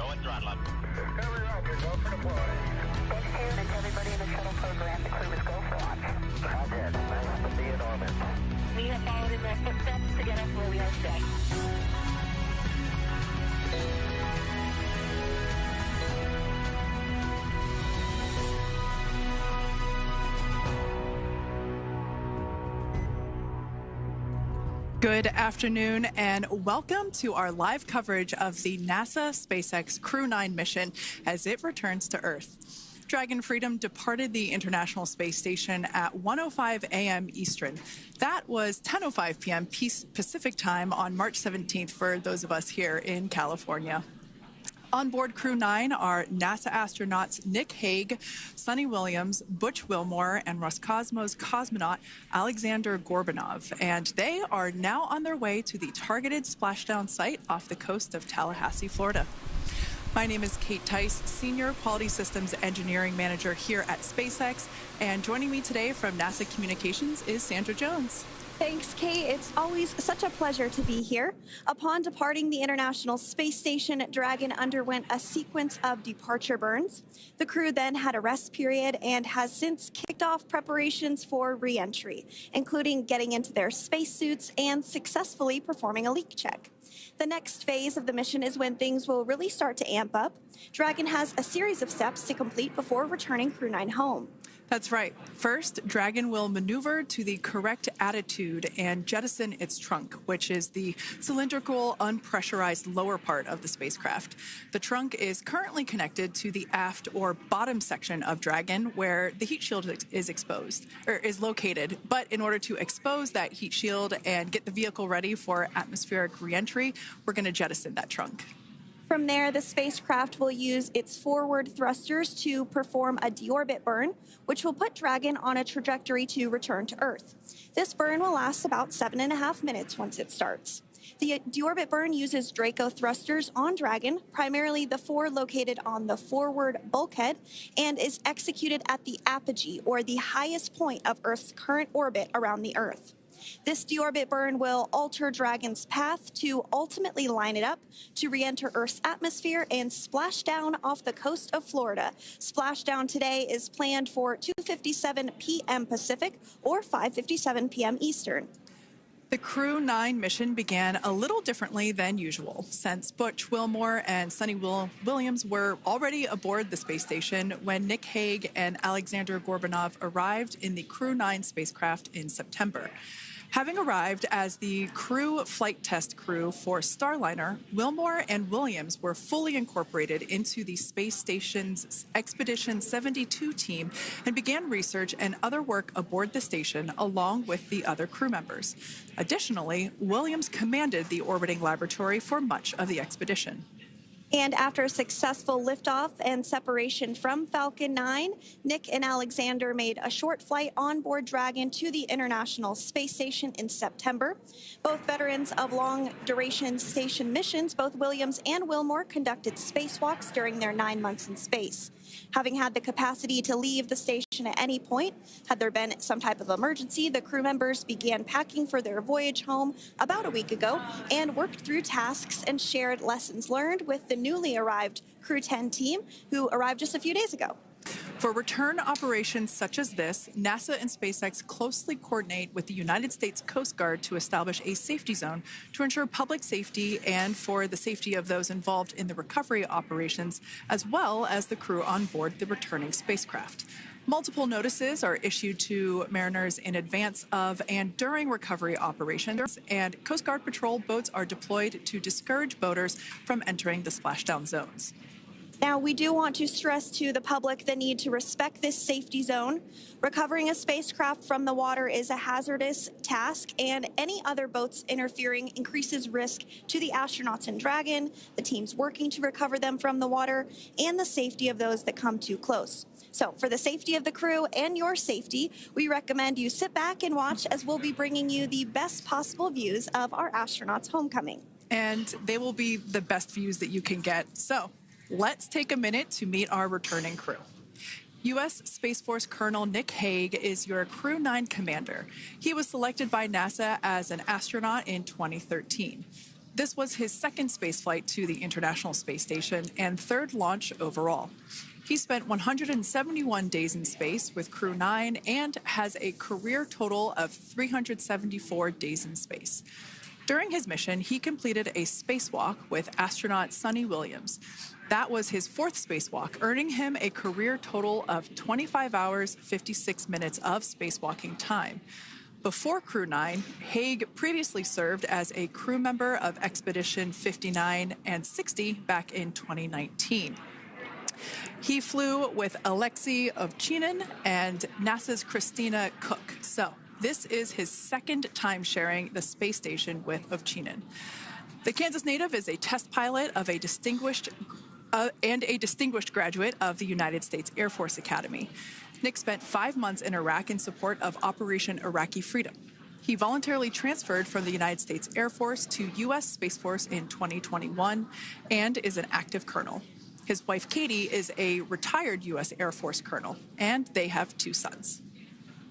Go and throttle up. Discovery Roger, go for deploy. And everybody in the shuttle program, the crew is go for launch. Roger, nice to be in orbit. We have followed in their footsteps to get us where we are today. Good afternoon and welcome to our live coverage of the NASA SpaceX Crew 9 mission as it returns to Earth. Dragon Freedom departed the International Space Station at 1:05 a.m. Eastern. That was 10:05 p.m. Pacific time on March 17th for those of us here in California. On board Crew 9 are NASA astronauts Nick Hague, Sunita Williams, Butch Wilmore, and Roscosmos cosmonaut Alexander Gorbanov. And they are now on their way to the targeted splashdown site off the coast of Tallahassee, Florida. My name is Kate Tice, Senior Quality Systems Engineering Manager here at SpaceX. And joining me today from NASA Communications is Sandra Jones. Thanks, Kate. It's always such a pleasure to be here. Upon departing the International Space Station, Dragon underwent a sequence of departure burns. The crew then had a rest period and has since kicked off preparations for re-entry, including getting into their spacesuits and successfully performing a leak check. The next phase of the mission is when things will really start to amp up. Dragon has a series of steps to complete before returning Crew 9 home. That's right. First, Dragon will maneuver to the correct attitude and jettison its trunk, which is the cylindrical, unpressurized lower part of the spacecraft. The trunk is currently connected to the aft or bottom section of Dragon, where the heat shield is located. But in order to expose that heat shield and get the vehicle ready for atmospheric reentry, we're going to jettison that trunk. From there, the spacecraft will use its forward thrusters to perform a deorbit burn, which will put Dragon on a trajectory to return to Earth. This burn will last about 7.5 minutes once it starts. The deorbit burn uses Draco thrusters on Dragon, primarily the four located on the forward bulkhead, and is executed at the apogee, or the highest point of Earth's current orbit around the Earth. This deorbit burn will alter Dragon's path to ultimately line it up to re-enter Earth's atmosphere and splash down off the coast of Florida. Splashdown today is planned for 2:57 p.m. Pacific or 5:57 p.m. Eastern. The Crew 9 mission began a little differently than usual, since Butch Wilmore and Sunita Williams were already aboard the space station when Nick Hague and Alexander Gorbanov arrived in the Crew 9 spacecraft in September. Having arrived as the crew flight test crew for Starliner, Wilmore and Williams were fully incorporated into the space station's Expedition 72 team and began research and other work aboard the station along with the other crew members. Additionally, Williams commanded the orbiting laboratory for much of the expedition. And after a successful liftoff and separation from Falcon 9, Nick and Alexander made a short flight on board Dragon to the International Space Station in September. Both veterans of long-duration station missions, both Williams and Wilmore conducted spacewalks during their 9 months in space. Having had the capacity to leave the station at any point, had there been some type of emergency, the crew members began packing for their voyage home about a week ago and worked through tasks and shared lessons learned with the newly arrived Crew 10 team, who arrived just a few days ago. For return operations such as this, NASA and SpaceX closely coordinate with the United States Coast Guard to establish a safety zone to ensure public safety and for the safety of those involved in the recovery operations, as well as the crew on board the returning spacecraft. Multiple notices are issued to mariners in advance of and during recovery operations, and Coast Guard patrol boats are deployed to discourage boaters from entering the splashdown zones. Now, we do want to stress to the public the need to respect this safety zone. Recovering a spacecraft from the water is a hazardous task, and any other boats interfering increases risk to the astronauts in Dragon, the teams working to recover them from the water, and the safety of those that come too close. So for the safety of the crew and your safety, we recommend you sit back and watch as we'll be bringing you the best possible views of our astronauts' homecoming. And they will be the best views that you can get. So let's take a minute to meet our returning crew. U.S. Space Force Colonel Nick Hague is your Crew 9 commander. He was selected by NASA as an astronaut in 2013. This was his second spaceflight to the International Space Station and third launch overall. He spent 171 days in space with Crew 9 and has a career total of 374 days in space. During his mission, he completed a spacewalk with astronaut Sunita Williams. That was his fourth spacewalk, earning him a career total of 25 hours, 56 minutes of spacewalking time. Before Crew 9, Haig previously served as a crew member of Expedition 59 and 60 back in 2019. He flew with Alexei Ovchinin and NASA's Christina Koch. So this is his second time sharing the space station with Ovchinin. The Kansas native is a test pilot of a distinguished graduate of the United States Air Force Academy. Nick spent 5 months in Iraq in support of Operation Iraqi Freedom. He voluntarily transferred from the United States Air Force to U.S. Space Force in 2021 and is an active colonel. His wife, Katie, is a retired U.S. Air Force colonel, and they have 2 sons.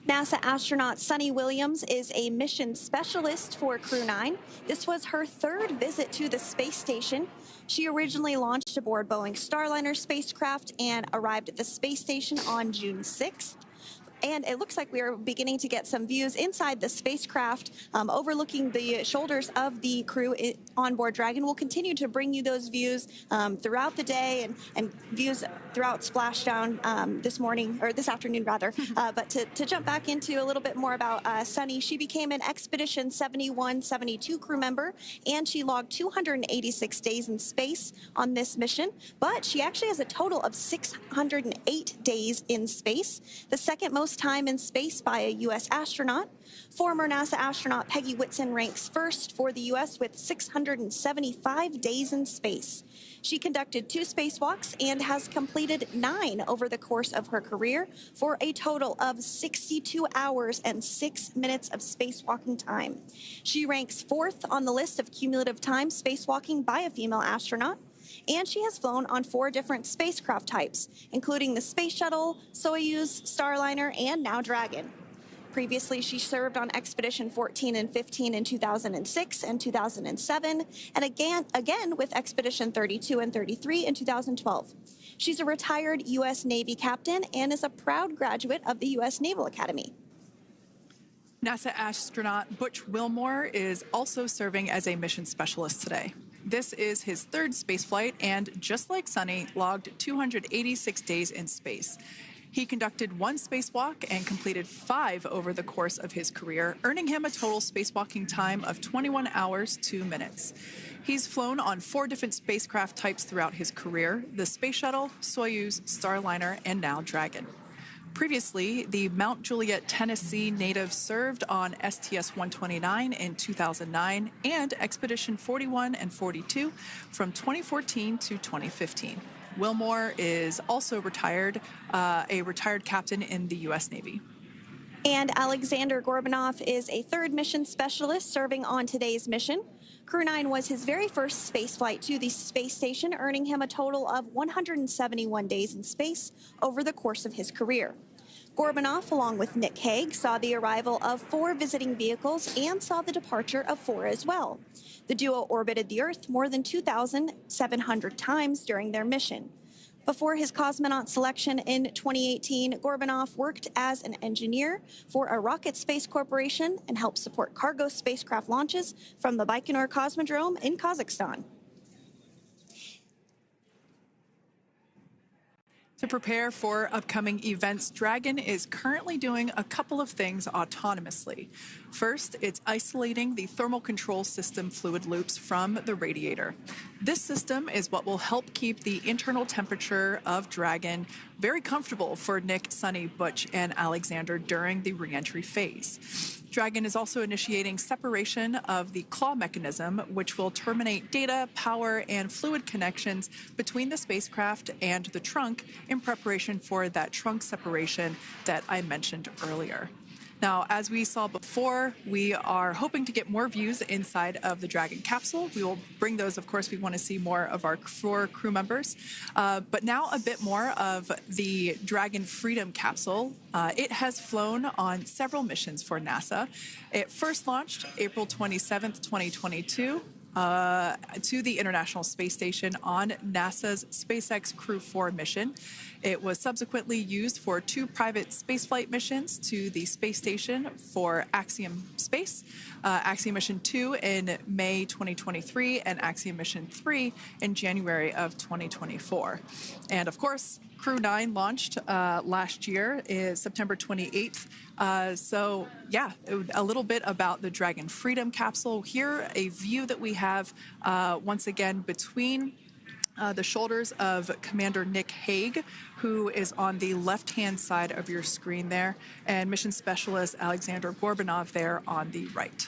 NASA astronaut Sunita Williams is a mission specialist for Crew 9. This was her third visit to the space station. She originally launched aboard Boeing Starliner spacecraft and arrived at the space station on June 6th. And it looks like we are beginning to get some views inside the spacecraft, overlooking the shoulders of the crew on board Dragon. We'll continue to bring you those views throughout the day and views throughout splashdown this afternoon rather. But to jump back into a little bit more about Sunny, she became an Expedition 71-72 crew member, and she logged 286 days in space on this mission. But she actually has a total of 608 days in space, the second most time in space by a U.S. astronaut. Former NASA astronaut Peggy Whitson ranks first for the U.S. with 675 days in space. She conducted 2 spacewalks and has completed 9 over the course of her career for a total of 62 hours and 6 minutes of spacewalking time. She ranks 4th on the list of cumulative time spacewalking by a female astronaut. And she has flown on 4 different spacecraft types, including the Space Shuttle, Soyuz, Starliner, and now Dragon. Previously, she served on Expedition 14 and 15 in 2006 and 2007, and again with Expedition 32 and 33 in 2012. She's a retired U.S. Navy captain and is a proud graduate of the U.S. Naval Academy. NASA astronaut Butch Wilmore is also serving as a mission specialist today. This is his 3rd spaceflight and, just like Sunny, logged 286 days in space. He conducted 1 spacewalk and completed 5 over the course of his career, earning him a total spacewalking time of 21 hours, 2 minutes. He's flown on 4 different spacecraft types throughout his career: the Space Shuttle, Soyuz, Starliner, and now Dragon. Previously, the Mount Juliet, Tennessee native served on STS-129 in 2009 and Expedition 41 and 42 from 2014 to 2015. Wilmore is also a retired captain in the U.S. Navy. And Alexander Gorbanov is a 3rd mission specialist serving on today's mission. Crew 9 was his very first spaceflight to the space station, earning him a total of 171 days in space over the course of his career. Gorbanov, along with Nick Haig, saw the arrival of 4 visiting vehicles and saw the departure of 4 as well. The duo orbited the Earth more than 2,700 times during their mission. Before his cosmonaut selection in 2018, Gorbanov worked as an engineer for a rocket space corporation and helped support cargo spacecraft launches from the Baikonur Cosmodrome in Kazakhstan. To prepare for upcoming events, Dragon is currently doing a couple of things autonomously. First, it's isolating the thermal control system fluid loops from the radiator. This system is what will help keep the internal temperature of Dragon very comfortable for Nick, Sunny, Butch, and Alexander during the reentry phase. Dragon is also initiating separation of the claw mechanism, which will terminate data, power, and fluid connections between the spacecraft and the trunk in preparation for that trunk separation that I mentioned earlier. Now, as we saw before, we are hoping to get more views inside of the Dragon capsule. We will bring those, of course. We want to see more of our 4 crew members. But now a bit more of the Dragon Freedom capsule. It has flown on several missions for NASA. It first launched April 27th, 2022. to the International Space Station on NASA's SpaceX Crew 4 mission. It was subsequently used for 2 private spaceflight missions to the space station for Axiom Space, Axiom Mission 2 in May 2023, and Axiom Mission 3 in January of 2024. And of course, Crew 9 launched last year, is September 28th. So yeah, a little bit about the Dragon Freedom capsule. Here, a view that we have once again between the shoulders of Commander Nick Hague, who is on the left-hand side of your screen there, and Mission Specialist Alexander Gorbanov there on the right.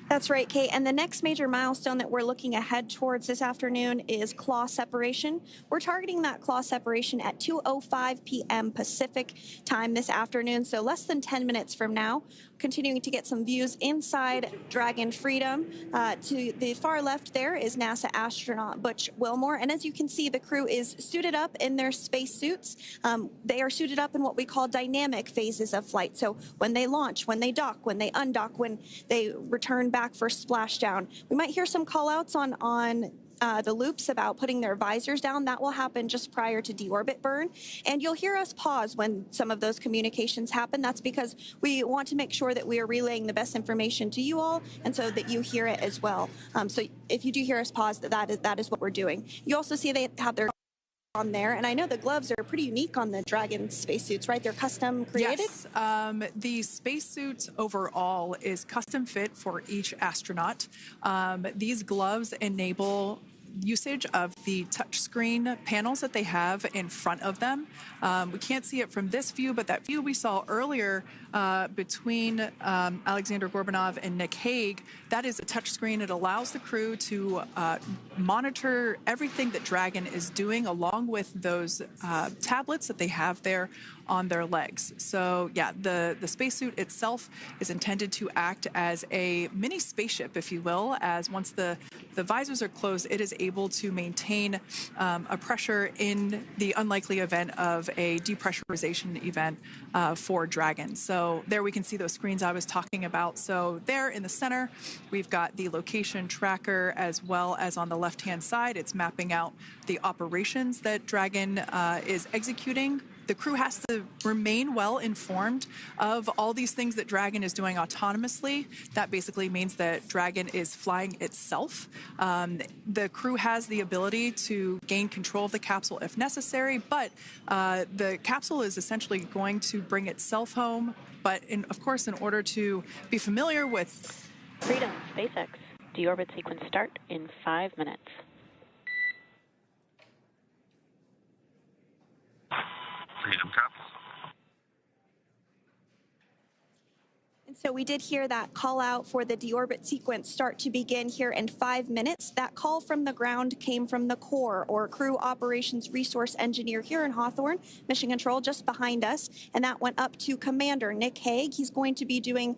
That's right, Kate. And the next major milestone that we're looking ahead towards this afternoon is claw separation. We're targeting that claw separation at 2:05 p.m. Pacific time this afternoon, so less than 10 minutes from now. Continuing to get some views inside Dragon Freedom. To the far left there is NASA astronaut Butch Wilmore. And as you can see, the crew is suited up in their space suits. They are suited up in what we call dynamic phases of flight. So when they launch, when they dock, when they undock, when they return back for splashdown. We might hear some call outs on the loops about putting their visors down. That will happen just prior to deorbit burn. And you'll hear us pause when some of those communications happen. That's because we want to make sure that we are relaying the best information to you all, and so that you hear it as well. So if you do hear us pause, that is what we're doing. You also see they have their on there, and I know the gloves are pretty unique on the Dragon spacesuits, right? They're custom created? Yes, the spacesuit overall is custom fit for each astronaut. These gloves enable usage of the touchscreen panels that they have in front of them. We can't see it from this view, but that view we saw earlier between Alexander Gorbanov and Nick Hague, that is a touchscreen. It allows the crew to monitor everything that Dragon is doing, along with those tablets that they have there on their legs. So yeah, the spacesuit itself is intended to act as a mini spaceship, if you will, as once the visors are closed, it is able to maintain a pressure in the unlikely event of a depressurization event for Dragon. So there we can see those screens I was talking about. So there in the center, we've got the location tracker, as well as on the left-hand side, it's mapping out the operations that Dragon is executing. The crew has to remain well informed of all these things that Dragon is doing autonomously. That basically means that Dragon is flying itself. The crew has the ability to gain control of the capsule if necessary, but the capsule is essentially going to bring itself home. But of course, in order to be familiar with Freedom, SpaceX, deorbit sequence start in 5 minutes. Freedom Cup. And so we did hear that call out for the deorbit sequence start to begin here in 5 minutes. That call from the ground came from the core, or Crew Operations Resource Engineer here in Hawthorne, Mission Control just behind us. And that went up to Commander Nick Hague. He's going to be doing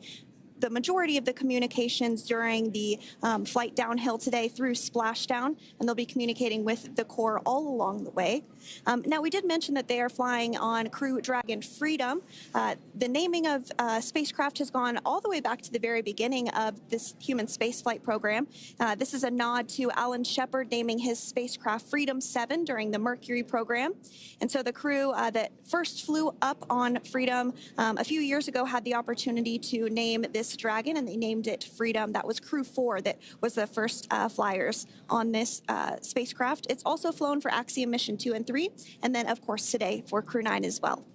the majority of the communications during the flight downhill today through splashdown, and they'll be communicating with the core all along the way. Now, we did mention that they are flying on Crew Dragon Freedom. The naming of spacecraft has gone all the way back to the very beginning of this human spaceflight program. This is a nod to Alan Shepard naming his spacecraft Freedom 7 during the Mercury program. And so the crew that first flew up on Freedom a few years ago had the opportunity to name this Dragon, and they named it Freedom. That was Crew 4 that was the first flyers on this spacecraft. It's also flown for Axiom Mission 2 and 3, and then, of course, today for Crew 9 as well.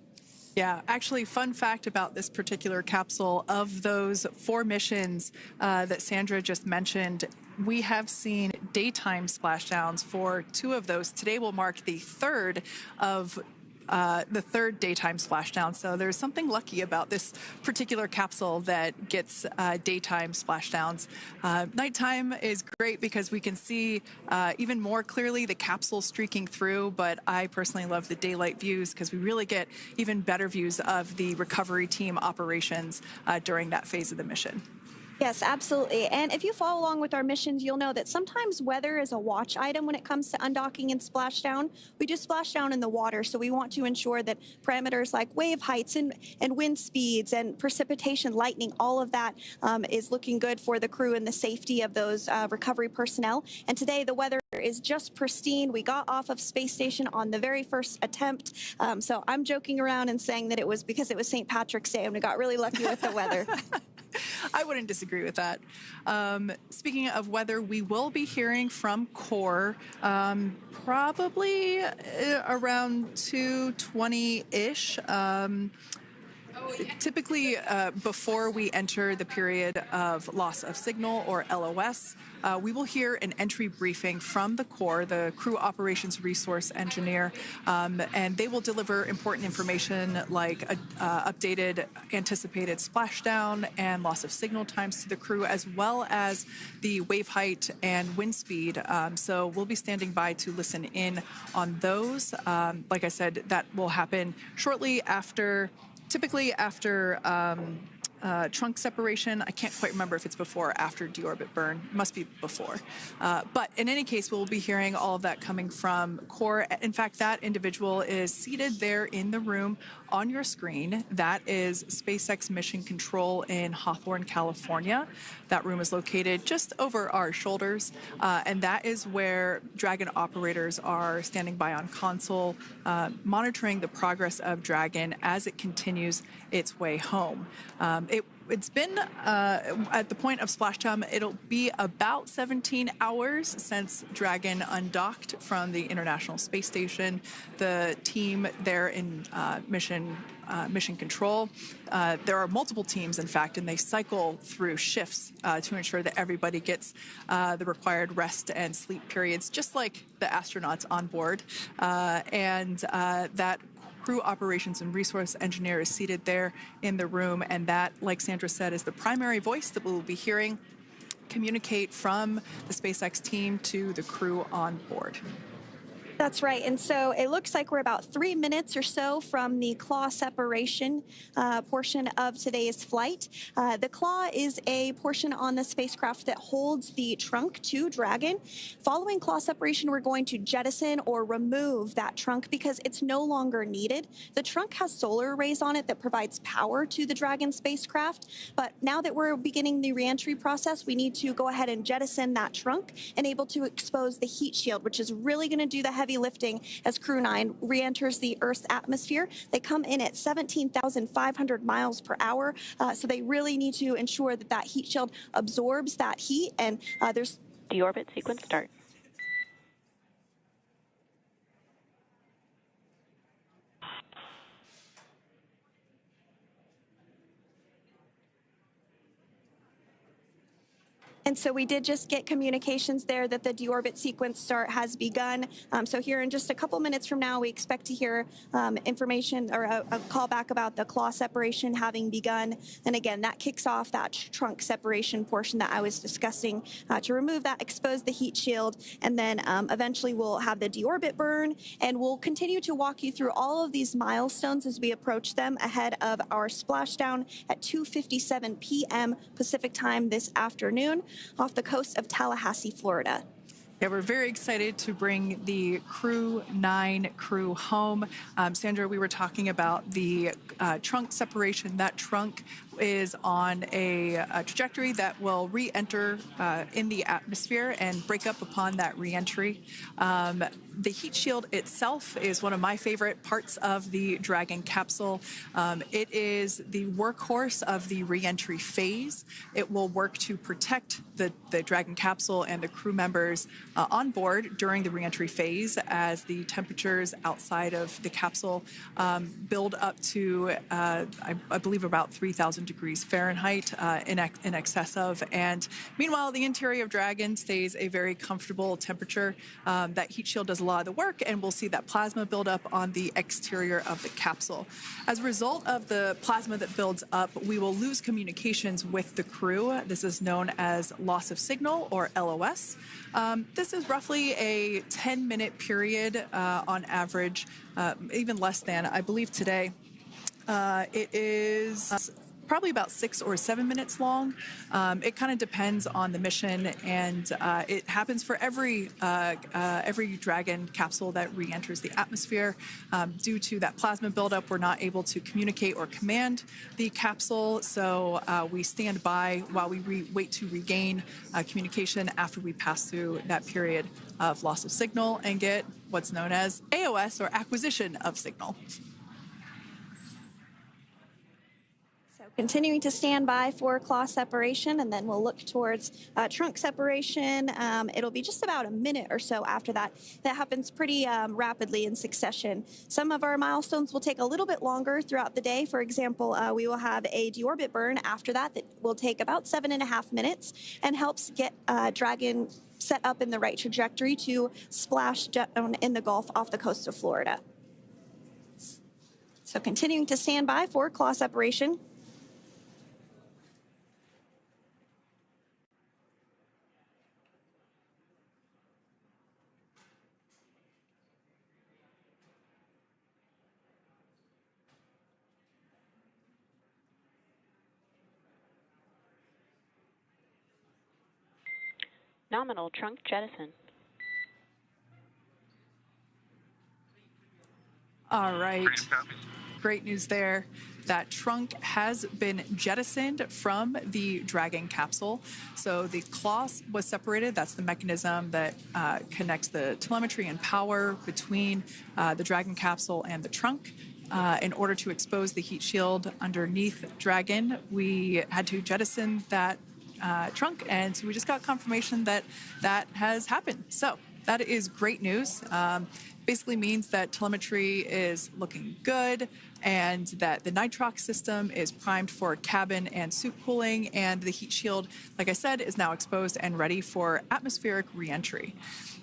Yeah, actually, fun fact about this particular capsule, of those 4 missions that Sandra just mentioned, we have seen daytime splashdowns for 2 of those. Today will mark the third of the third daytime splashdown. So there's something lucky about this particular capsule that gets daytime splashdowns. Nighttime is great because we can see even more clearly the capsule streaking through, but I personally love the daylight views because we really get even better views of the recovery team operations during that phase of the mission. Yes, absolutely. And if you follow along with our missions, you'll know that sometimes weather is a watch item when it comes to undocking and splashdown. We do splashdown in the water, so we want to ensure that parameters like wave heights and wind speeds and precipitation, lightning, all of that is looking good for the crew and the safety of those recovery personnel. And today the weather is just pristine. We got off of space station on the very first attempt. So I'm joking around and saying that it was because it was St. Patrick's Day and we got really lucky with the weather. I wouldn't disagree with that. Speaking of weather, we will be hearing from core probably around 2:20-ish. Typically, before we enter the period of loss of signal, or LOS, we will hear an entry briefing from the core, the Crew Operations Resource Engineer, and they will deliver important information like updated anticipated splashdown and loss of signal times to the crew, as well as the wave height and wind speed. So we'll be standing by to listen in on those. Like I said, that will happen shortly after. Typically after trunk separation. I can't quite remember if it's before or after deorbit burn. It must be before. But in any case, we'll be hearing all of that coming from core. In fact, that individual is seated there in the room on your screen. That is SpaceX Mission Control in Hawthorne, California. That room is located just over our shoulders, and that is where Dragon operators are standing by on console, monitoring the progress of Dragon as it continues its way home. It's been, at the point of splashdown, it'll be about 17 hours since Dragon undocked from the International Space Station. The team there in mission control, there are multiple teams, in fact, and they cycle through shifts to ensure that everybody gets the required rest and sleep periods, just like the astronauts on board. And that Crew Operations and Resource Engineer is seated there in the room, and that, like Sandra said, is the primary voice that we will be hearing communicate from the SpaceX team to the crew on board. That's right. And so it looks like we're about 3 minutes or so from the claw separation portion of today's flight. The claw is a portion on the spacecraft that holds the trunk to Dragon. Following claw separation, we're going to jettison or remove that trunk because it's no longer needed. The trunk has solar arrays on it that provides power to the Dragon spacecraft. But now that we're beginning the reentry process, we need to go ahead and jettison that trunk and able to expose the heat shield, which is really going to do the heavy lifting as Crew 9 re-enters the Earth's atmosphere. They come in at 17,500 miles per hour, so they really need to ensure that that heat shield absorbs that heat, and there's... Deorbit sequence start. And so we did just get communications there that the deorbit sequence start has begun. So here in just a couple minutes from now, we expect to hear information or a call back about the claw separation having begun. And again, that kicks off that trunk separation portion that I was discussing to remove that, expose the heat shield, and then eventually we'll have the deorbit burn. And we'll continue to walk you through all of these milestones as we approach them ahead of our splashdown at 2:57 p.m. Pacific time this afternoon, off the coast of Tallahassee, Florida. Yeah, we're very excited to bring the Crew 9 crew home. Sandra, we were talking about the trunk separation. That trunk is on a trajectory that will re-enter in the atmosphere and break up upon that re-entry. The heat shield itself is one of my favorite parts of the Dragon capsule. It is the workhorse of the re-entry phase. It will work to protect the Dragon capsule and the crew members on board during the re-entry phase as the temperatures outside of the capsule build up to, I believe, about 3,000 degrees Fahrenheit in excess of. And meanwhile, the interior of Dragon stays a very comfortable temperature. That heat shield does a lot of the work, and we'll see that plasma build up on the exterior of the capsule. As a result of the plasma that builds up, we will lose communications with the crew. This is known as loss of signal, or LOS. This is roughly a 10-minute period on average, even less than. I believe today it is probably about 6 or 7 minutes long. It kind of depends on the mission, and it happens for every Dragon capsule that re-enters the atmosphere. Due to that plasma buildup, we're not able to communicate or command the capsule, so we stand by while we wait to regain communication after we pass through that period of loss of signal and get what's known as AOS, or acquisition of signal. Continuing to stand by for claw separation, and then we'll look towards trunk separation. It'll be just about a minute or so after that. That happens pretty rapidly in succession. Some of our milestones will take a little bit longer throughout the day. For example, we will have a deorbit burn after that will take about 7.5 minutes and helps get Dragon set up in the right trajectory to splash down in the Gulf off the coast of Florida. So continuing to stand by for claw separation. Nominal trunk jettison. All right. Freedom copies. Great news there. That trunk has been jettisoned from the Dragon capsule. So the claw was separated. That's the mechanism that connects the telemetry and power between the Dragon capsule and the trunk. In order to expose the heat shield underneath Dragon, we had to jettison that trunk, and so we just got confirmation that that has happened. So that is great news. Basically means that telemetry is looking good, and that the nitrox system is primed for cabin and suit cooling, and the heat shield, like I said, is now exposed and ready for atmospheric re-entry.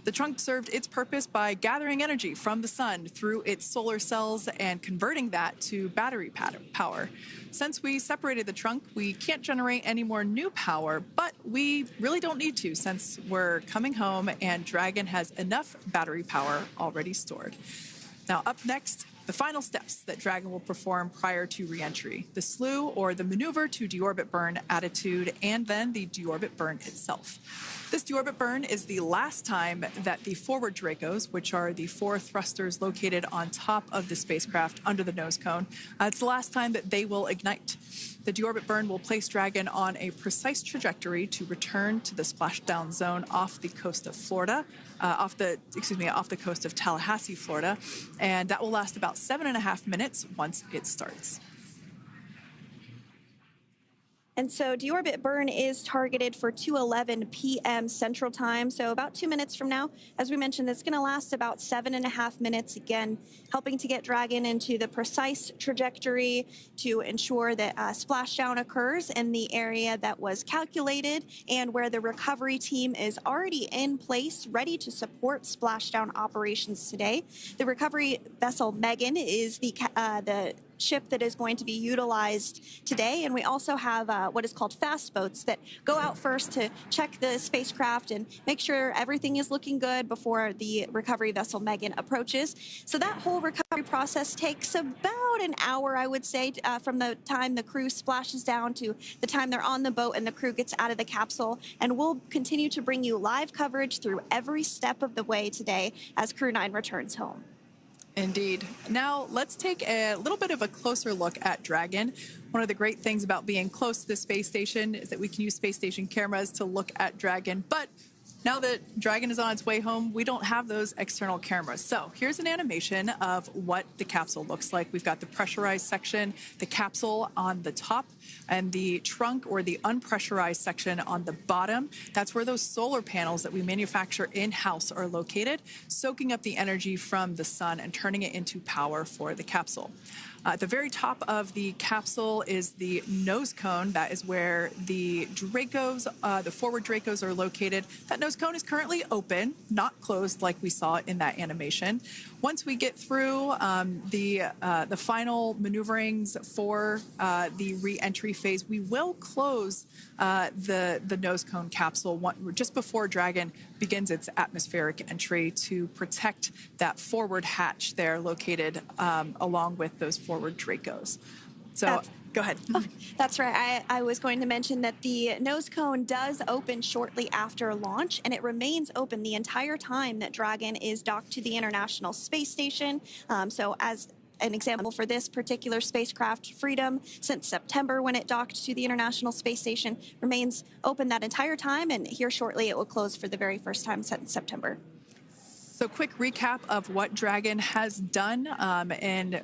The trunk served its purpose by gathering energy from the sun through its solar cells and converting that to battery power. Since we separated the trunk, we can't generate any more new power, but we really don't need to, since we're coming home and Dragon has enough battery power already stored. Now, up next, the final steps that Dragon will perform prior to re-entry: the slew, or the maneuver to deorbit burn attitude, and then the deorbit burn itself. This deorbit burn is the last time that the forward Dracos, which are the 4 thrusters located on top of the spacecraft under the nose cone, it's the last time that they will ignite. The deorbit burn will place Dragon on a precise trajectory to return to the splashdown zone off the coast of Florida, off the coast of Tallahassee, Florida, and that will last about 7.5 minutes once it starts. And so deorbit burn is targeted for 2:11 p.m. Central Time, so about 2 minutes from now. As we mentioned, it's going to last about 7.5 minutes, again, helping to get Dragon into the precise trajectory to ensure that splashdown occurs in the area that was calculated and where the recovery team is already in place, ready to support splashdown operations today. The recovery vessel Megan is the ship that is going to be utilized today, and we also have what is called fast boats that go out first to check the spacecraft and make sure everything is looking good before the recovery vessel Megan approaches. So that whole recovery process takes about an hour, I would say, from the time the crew splashes down to the time they're on the boat and the crew gets out of the capsule. And we'll continue to bring you live coverage through every step of the way today as Crew 9 returns home. Indeed. Now, let's take a little bit of a closer look at Dragon. One of the great things about being close to the space station is that we can use space station cameras to look at Dragon, but now that Dragon is on its way home, we don't have those external cameras. So here's an animation of what the capsule looks like. We've got the pressurized section, the capsule on the top, and the trunk, or the unpressurized section, on the bottom. That's where those solar panels that we manufacture in-house are located, soaking up the energy from the sun and turning it into power for the capsule. At the very top of the capsule is the nose cone. That is where the Dracos, the forward Dracos, are located. That nose cone is currently open, not closed like we saw in that animation. Once we get through the final maneuverings for the re-entry phase, we will close the nose cone capsule just before Dragon begins its atmospheric entry to protect that forward hatch there located along with those forward Dracos. So Go ahead. Oh, that's right. I was going to mention that the nose cone does open shortly after launch, and it remains open the entire time that Dragon is docked to the International Space Station. So as an example for this particular spacecraft, Freedom, since September when it docked to the International Space Station, remains open that entire time, and here shortly it will close for the very first time since September. So quick recap of what Dragon has done in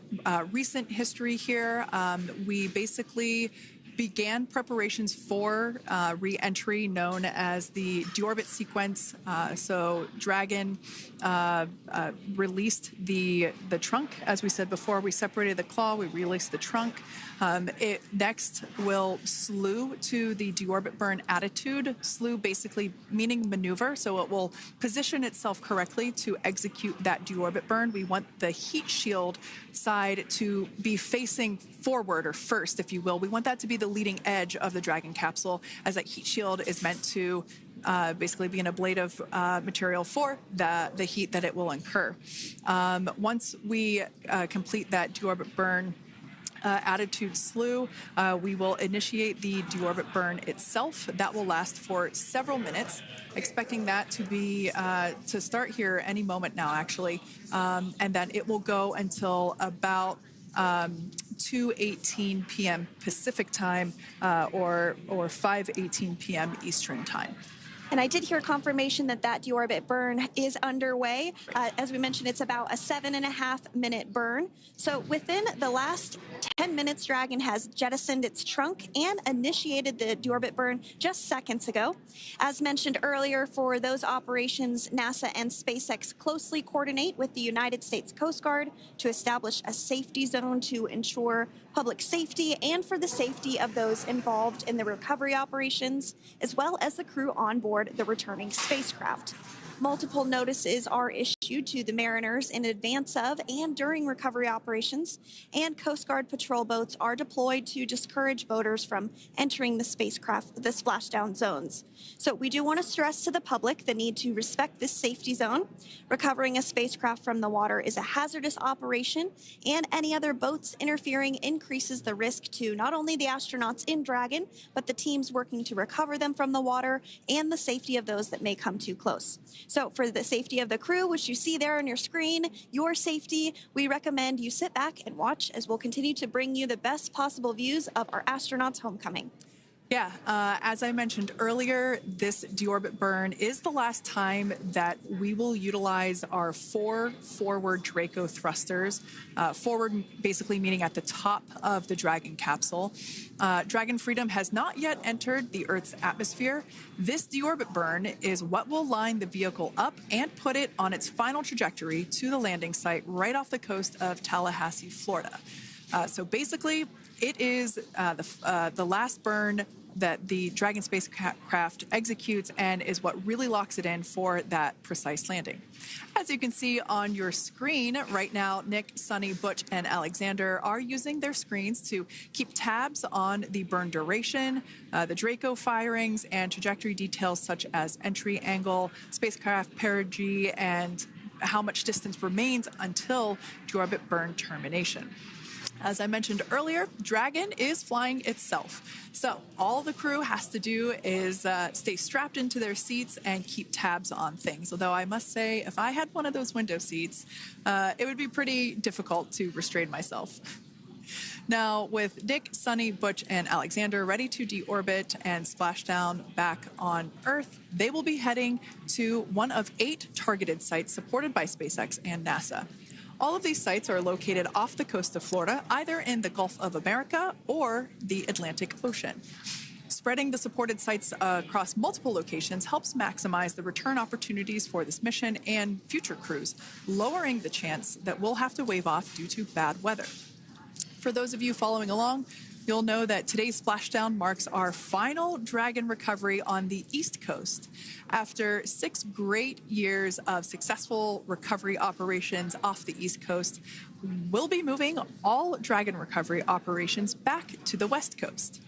recent history here. We basically began preparations for re-entry known as the deorbit sequence. So Dragon released the trunk. As we said before, we separated the claw, we released the trunk. It next will slew to the deorbit burn attitude. Slew basically meaning maneuver, so it will position itself correctly to execute that deorbit burn. We want the heat shield side to be facing forward, or first, if you will. We want that to be the leading edge of the Dragon capsule, as that heat shield is meant to basically be an ablative material for the heat that it will incur. Once we complete that deorbit burn attitude slew, we will initiate the deorbit burn itself. That will last for several minutes, expecting that to be to start here any moment now, actually, and then it will go until about 2:18 p.m. Pacific time or 5:18 p.m. Eastern time. And I did hear confirmation that that deorbit burn is underway. As we mentioned, it's about a 7.5-minute burn. So within the last 10 minutes, Dragon has jettisoned its trunk and initiated the deorbit burn just seconds ago. As mentioned earlier, for those operations, NASA and SpaceX closely coordinate with the United States Coast Guard to establish a safety zone to ensure public safety and for the safety of those involved in the recovery operations, as well as the crew on board the returning spacecraft. Multiple notices are issued to the mariners in advance of and during recovery operations, and Coast Guard patrol boats are deployed to discourage boaters from entering the splashdown zones. So we do want to stress to the public the need to respect this safety zone. Recovering a spacecraft from the water is a hazardous operation, and any other boats interfering increases the risk to not only the astronauts in Dragon, but the teams working to recover them from the water and the safety of those that may come too close. So for the safety of the crew, which you see there on your screen, your safety, we recommend you sit back and watch as we'll continue to bring you the best possible views of our astronauts' homecoming. Yeah, as I mentioned earlier, this deorbit burn is the last time that we will utilize our 4 forward Draco thrusters. Forward basically meaning at the top of the Dragon capsule. Dragon Freedom has not yet entered the Earth's atmosphere. This deorbit burn is what will line the vehicle up and put it on its final trajectory to the landing site right off the coast of Tallahassee, Florida. So basically, it is the last burn that the Dragon spacecraft executes and is what really locks it in for that precise landing. As you can see on your screen right now, Nick, Sunny, Butch, and Alexander are using their screens to keep tabs on the burn duration, the Draco firings, and trajectory details such as entry angle, spacecraft perigee, and how much distance remains until deorbit burn termination. As I mentioned earlier, Dragon is flying itself. So all the crew has to do is stay strapped into their seats and keep tabs on things. Although I must say, if I had one of those window seats, it would be pretty difficult to restrain myself. Now, with Nick, Sunny, Butch, and Alexander ready to deorbit and splash down back on Earth, they will be heading to one of 8 targeted sites supported by SpaceX and NASA. All of these sites are located off the coast of Florida, either in the Gulf of America or the Atlantic Ocean. Spreading the supported sites across multiple locations helps maximize the return opportunities for this mission and future crews, lowering the chance that we'll have to wave off due to bad weather. For those of you following along, you'll know that today's splashdown marks our final Dragon recovery on the East Coast. After 6 great years of successful recovery operations off the East Coast, we'll be moving all Dragon recovery operations back to the West Coast.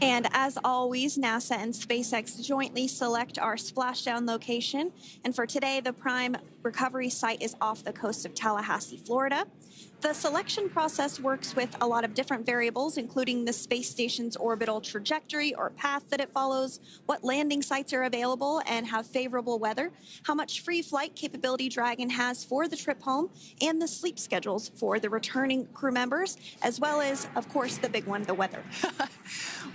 And as always, NASA and SpaceX jointly select our splashdown location. And for today, the prime recovery site is off the coast of Tallahassee, Florida. The selection process works with a lot of different variables, including the space station's orbital trajectory or path that it follows, what landing sites are available and have favorable weather, how much free flight capability Dragon has for the trip home, and the sleep schedules for the returning crew members, as well as, of course, the big one, the weather.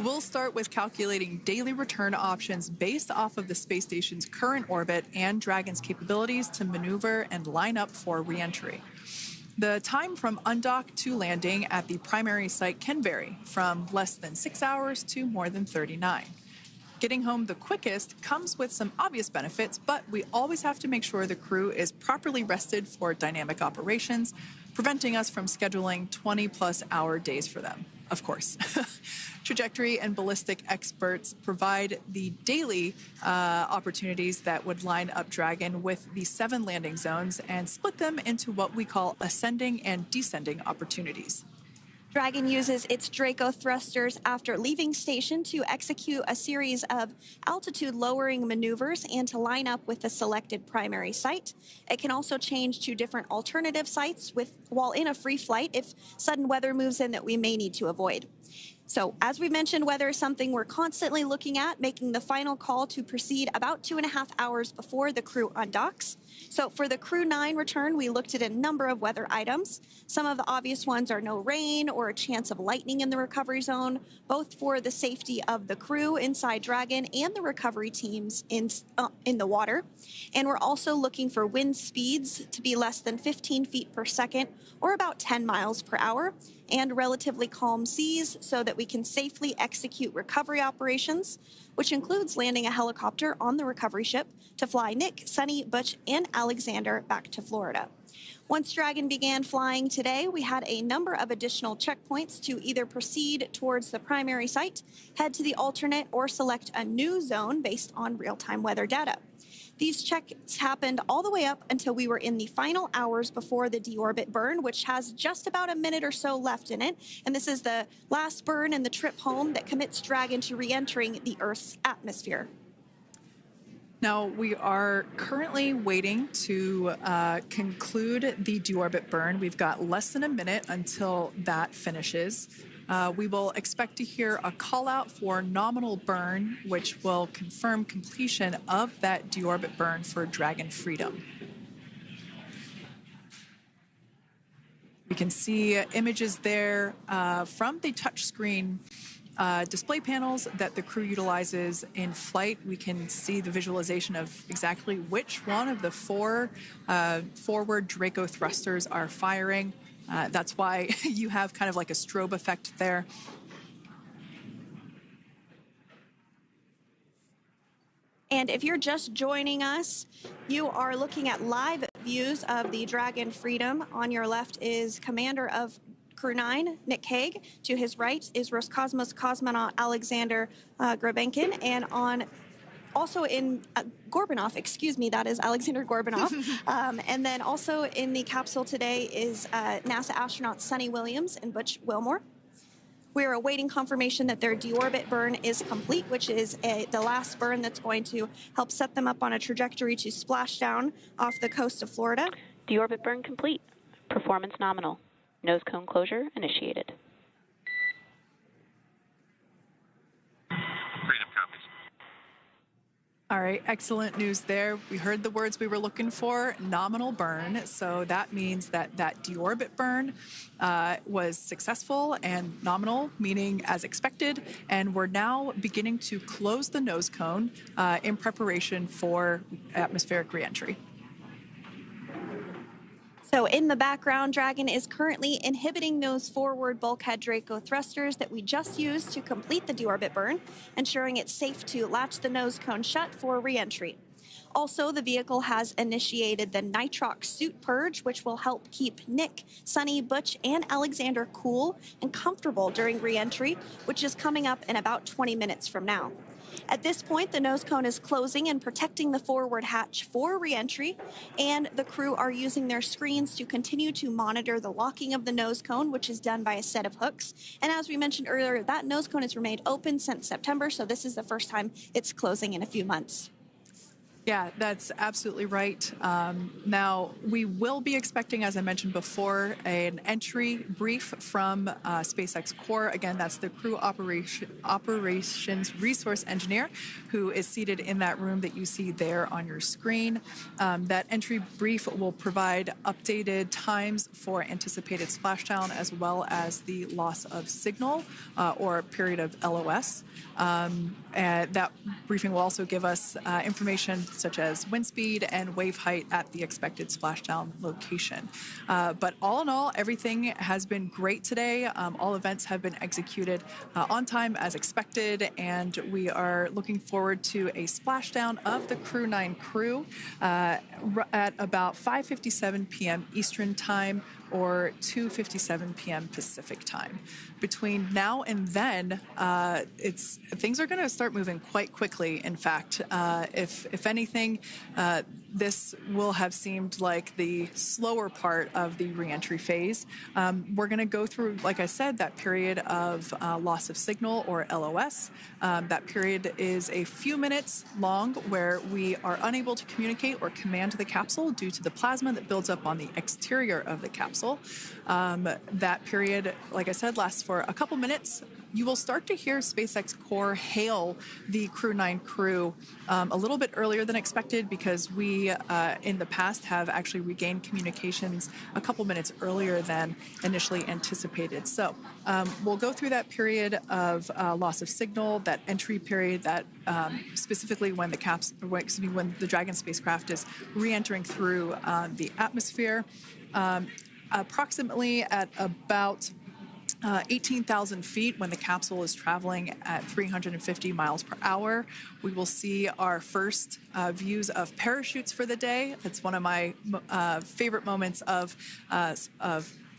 We'll start with calculating daily return options based off of the space station's current orbit and Dragon's capabilities to maneuver and line up for re-entry. The time from undock to landing at the primary site can vary from less than 6 hours to more than 39. Getting home the quickest comes with some obvious benefits, but we always have to make sure the crew is properly rested for dynamic operations, preventing us from scheduling 20-plus hour days for them, of course. Trajectory and ballistic experts provide the daily opportunities that would line up Dragon with the 7 landing zones and split them into what we call ascending and descending opportunities. Dragon uses its Draco thrusters after leaving station to execute a series of altitude-lowering maneuvers and to line up with the selected primary site. It can also change to different alternative sites while in a free flight if sudden weather moves in that we may need to avoid. So, as we mentioned, weather is something we're constantly looking at, making the final call to proceed about 2.5 hours before the crew undocks. So, for the Crew 9 return, we looked at a number of weather items. Some of the obvious ones are no rain or a chance of lightning in the recovery zone, both for the safety of the crew inside Dragon and the recovery teams in the water. And we're also looking for wind speeds to be less than 15 feet per second or about 10 miles per hour, and relatively calm seas so that we can safely execute recovery operations, which includes landing a helicopter on the recovery ship to fly Nick, Sunny, Butch, and Alexander back to Florida. Once Dragon began flying today, we had a number of additional checkpoints to either proceed towards the primary site, head to the alternate, or select a new zone based on real-time weather data. These checks happened all the way up until we were in the final hours before the deorbit burn, which has just about a minute or so left in it. And this is the last burn in the trip home that commits Dragon to re-entering the Earth's atmosphere. Now, we are currently waiting to conclude the deorbit burn. We've got less than a minute until that finishes. We will expect to hear a call out for nominal burn, which will confirm completion of that deorbit burn for Dragon Freedom. We can see images there from the touchscreen display panels that the crew utilizes in flight. We can see the visualization of exactly which one of the 4 forward Draco thrusters are firing. That's why you have kind of like a strobe effect there. And if you're just joining us, you are looking at live views of the Dragon Freedom. On your left is Commander of Crew 9, Nick Hague. To his right is Roscosmos cosmonaut Alexander Grebenkin. And also in Gorbanov, excuse me, that is Alexander Gorbanov. And then also in the capsule today is NASA astronauts Sunita Williams and Butch Wilmore. We are awaiting confirmation that their deorbit burn is complete, which is the last burn that's going to help set them up on a trajectory to splashdown off the coast of Florida. Deorbit burn complete. Performance nominal. Nose cone closure initiated. Freedom copies. All right, excellent news there. We heard the words we were looking for, nominal burn. So that means that that deorbit burn was successful and nominal, meaning as expected. And we're now beginning to close the nose cone in preparation for atmospheric reentry. So in the background, Dragon is currently inhibiting those forward bulkhead Draco thrusters that we just used to complete the deorbit burn, ensuring it's safe to latch the nose cone shut for re-entry. Also, the vehicle has initiated the nitrox suit purge, which will help keep Nick, Sunny, Butch, and Alexander cool and comfortable during re-entry, which is coming up in about 20 minutes from now. At this point, the nose cone is closing and protecting the forward hatch for re-entry, and the crew are using their screens to continue to monitor the locking of the nose cone, which is done by a set of hooks. And as we mentioned earlier, that nose cone has remained open since September, so this is the first time it's closing in a few months. Yeah, that's absolutely right. Now, we will be expecting, as I mentioned before, an entry brief from SpaceX Core. Again, that's the crew operations resource engineer who is seated in that room that you see there on your screen. That entry brief will provide updated times for anticipated splashdown as well as the loss of signal or period of LOS. That briefing will also give us information such as wind speed and wave height at the expected splashdown location. But all in all, everything has been great today. All events have been executed on time as expected, and we are looking forward to a splashdown of the Crew 9 crew at about 5:57 p.m. Eastern Time or 2:57 p.m. Pacific Time. Between now and then, things are going to start moving quite quickly. In fact, if anything, this will have seemed like the slower part of the reentry phase. We're going to go through, like I said, that period of loss of signal or LOS. That period is a few minutes long where we are unable to communicate or command the capsule due to the plasma that builds up on the exterior of the capsule. That period, like I said, lasts for a couple minutes. You will start to hear SpaceX Core hail the Crew 9 crew a little bit earlier than expected because we, in the past, have actually regained communications a couple minutes earlier than initially anticipated. So we'll go through that period of loss of signal, that entry period, that specifically when when the Dragon spacecraft is re-entering through the atmosphere. Approximately at about 18,000 feet when the capsule is traveling at 350 miles per hour. We will see our first views of parachutes for the day. It's one of my favorite moments of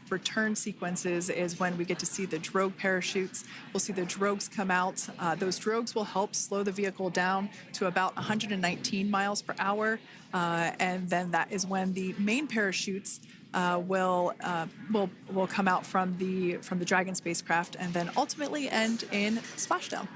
return sequences is when we get to see the drogue parachutes. We'll see the drogues come out. Those drogues will help slow the vehicle down to about 119 miles per hour. And then that is when the main parachutes will come out from the Dragon spacecraft and then ultimately end in splashdown.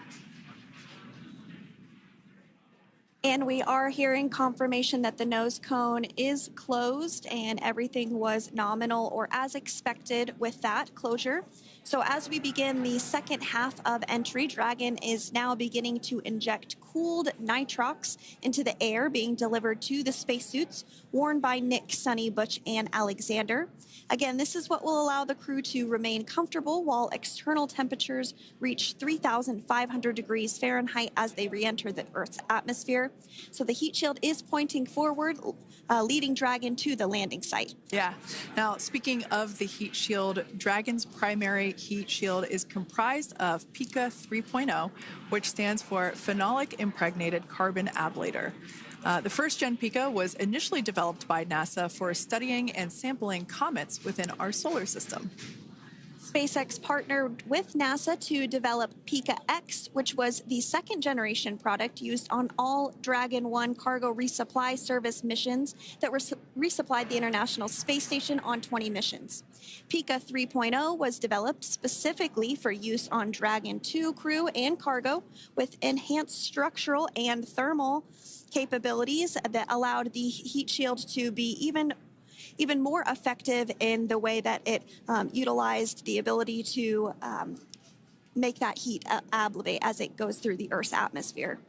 And we are hearing confirmation that the nose cone is closed and everything was nominal or as expected with that closure. So as we begin the second half of entry, Dragon is now beginning to inject cooled nitrox into the air being delivered to the spacesuits worn by Nick, Sunny, Butch, and Alexander. Again, this is what will allow the crew to remain comfortable while external temperatures reach 3,500 degrees Fahrenheit as they re-enter the Earth's atmosphere. So the heat shield is pointing forward, leading Dragon to the landing site. Yeah. Now, speaking of the heat shield, Dragon's primary heat shield is comprised of PICA 3.0, which stands for Phenolic Impregnated Carbon Ablator. The first-gen PICA was initially developed by NASA for studying and sampling comets within our solar system. SpaceX partnered with NASA to develop PICA X, which was the second-generation product used on all Dragon 1 cargo resupply service missions that resupplied the International Space Station on 20 missions. PICA 3.0 was developed specifically for use on Dragon 2 crew and cargo with enhanced structural and thermal capabilities that allowed the heat shield to be even more effective in the way that it utilized the ability to make that heat ablevate as it goes through the Earth's atmosphere.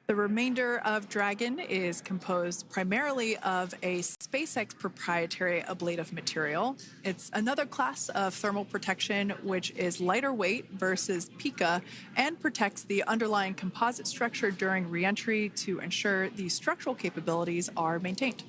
The remainder of Dragon is composed primarily of a SpaceX proprietary ablative material. It's another class of thermal protection which is lighter weight versus PICA and protects the underlying composite structure during reentry to ensure the structural capabilities are maintained.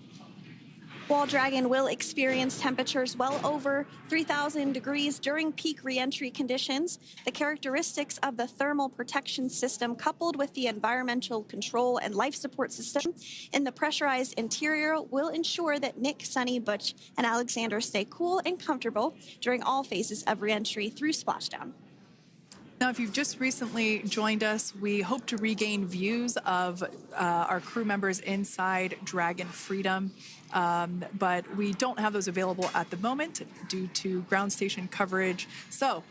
While Dragon will experience temperatures well over 3,000 degrees during peak reentry conditions, the characteristics of the thermal protection system coupled with the environmental control and life support system in the pressurized interior will ensure that Nick, Sunny, Butch, and Alexander stay cool and comfortable during all phases of reentry through splashdown. Now, if you've just recently joined us, we hope to regain views of our crew members inside Dragon Freedom, but we don't have those available at the moment due to ground station coverage. So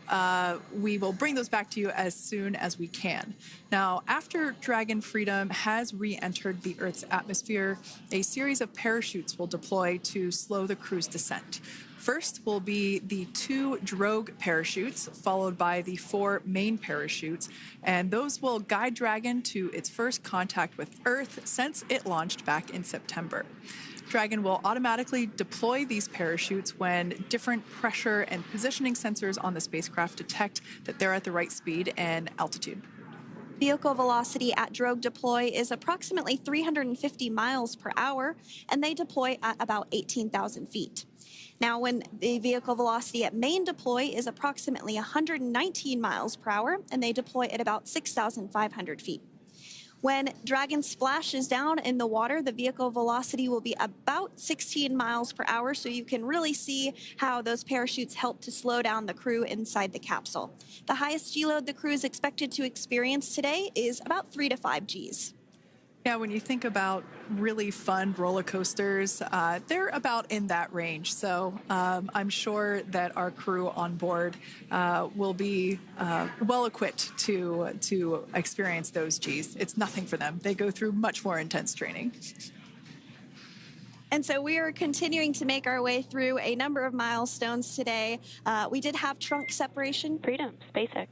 we will bring those back to you as soon as we can. Now, after Dragon Freedom has re-entered the Earth's atmosphere, a series of parachutes will deploy to slow the crew's descent. First will be the 2 drogue parachutes, followed by the 4 main parachutes, and those will guide Dragon to its first contact with Earth since it launched back in September. Dragon will automatically deploy these parachutes when different pressure and positioning sensors on the spacecraft detect that they're at the right speed and altitude. Vehicle velocity at drogue deploy is approximately 350 miles per hour, and they deploy at about 18,000 feet. Now, when the vehicle velocity at main deploy is approximately 119 miles per hour, and they deploy at about 6,500 feet. When Dragon splashes down in the water, the vehicle velocity will be about 16 miles per hour, so you can really see how those parachutes help to slow down the crew inside the capsule. The highest G-load the crew is expected to experience today is about 3 to 5 Gs. Yeah, when you think about really fun roller coasters, they're about in that range. So I'm sure that our crew on board will be well equipped to experience those Gs. It's nothing for them. They go through much more intense training. And so we are continuing to make our way through a number of milestones today. We did have trunk separation. Freedom, SpaceX.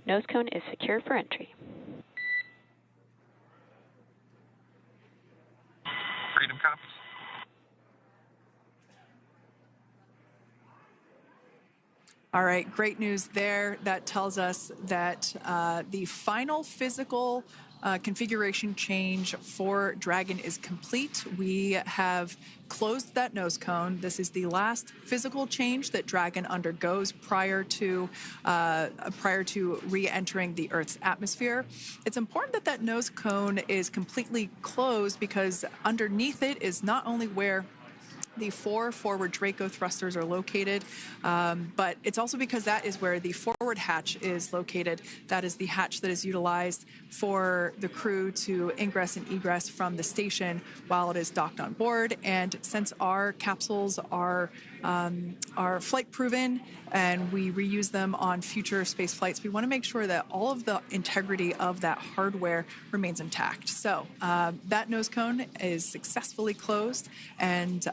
Nose cone is secure for entry. Freedom copies. All right, great news there. That tells us that the final physical configuration change for Dragon is complete. We have closed that nose cone. This is the last physical change that Dragon undergoes prior to re-entering the Earth's atmosphere. It's important that that nose cone is completely closed because underneath it is not only where the 4 forward Draco thrusters are located, but it's also because that is where the forward hatch is located. That is the hatch that is utilized for the crew to ingress and egress from the station while it is docked on board. And since our capsules are flight proven and we reuse them on future space flights, we want to make sure that all of the integrity of that hardware remains intact. So that nose cone is successfully closed, and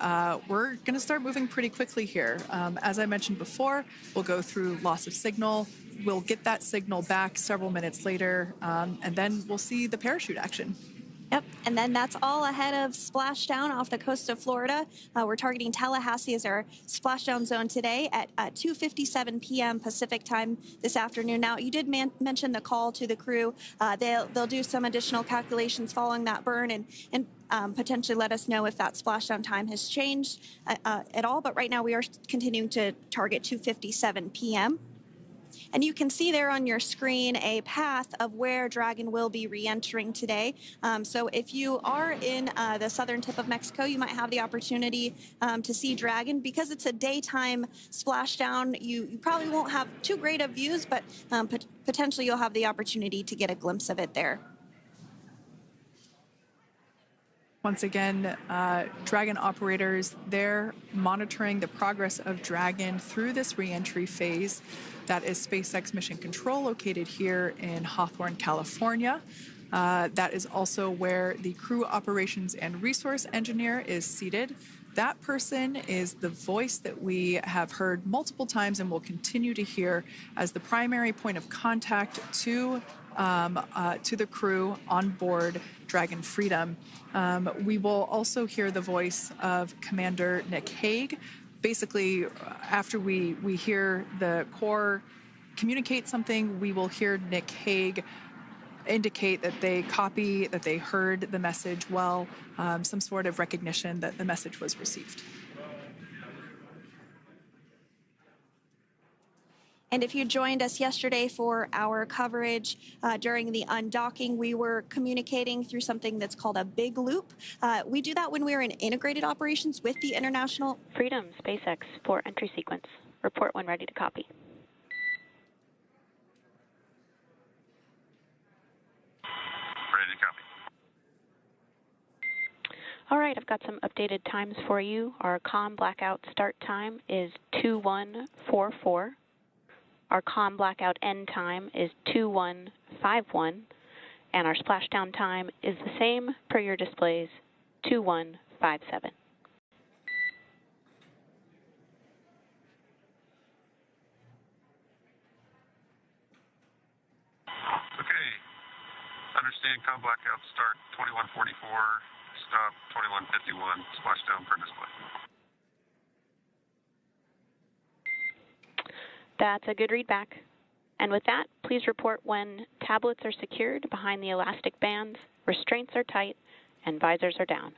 we're going to start moving pretty quickly here. As I mentioned before, we'll go through loss of signal. We'll get that signal back several minutes later, and then we'll see the parachute action. Yep, and then that's all ahead of splashdown off the coast of Florida. We're targeting Tallahassee as our splashdown zone today at 2:57 p.m. Pacific time this afternoon. Now, you did mention the call to the crew. They'll do some additional calculations following that burn and potentially let us know if that splashdown time has changed at all. But right now, we are continuing to target 2:57 p.m. And you can see there on your screen a path of where Dragon will be re-entering today. So if you are in the southern tip of Mexico, you might have the opportunity to see Dragon. Because it's a daytime splashdown, you probably won't have too great of views, but potentially you'll have the opportunity to get a glimpse of it there. Once again, Dragon operators, they're monitoring the progress of Dragon through this re-entry phase. That is SpaceX Mission Control, located here in Hawthorne, California. That is also where the crew operations and resource engineer is seated. That person is the voice that we have heard multiple times and will continue to hear as the primary point of contact to the crew on board Dragon Freedom. We will also hear the voice of Commander Nick Hague. Basically, after we hear the Corps communicate something, we will hear Nick Hague indicate that they copy, that they heard the message well, some sort of recognition that the message was received. And if you joined us yesterday for our coverage during the undocking, we were communicating through something that's called a big loop. We do that when we're in integrated operations with the International Freedom, SpaceX, for entry sequence. Report when ready to copy. All right, I've got some updated times for you. Our COM blackout start time is 2144. Our COM blackout end time is 2151. And our splashdown time is the same per your displays, 2157. Okay. Understand COM blackout start 2144, stop 2151, splashdown per display. That's a good readback. And with that, please report when tablets are secured behind the elastic bands, restraints are tight, and visors are down.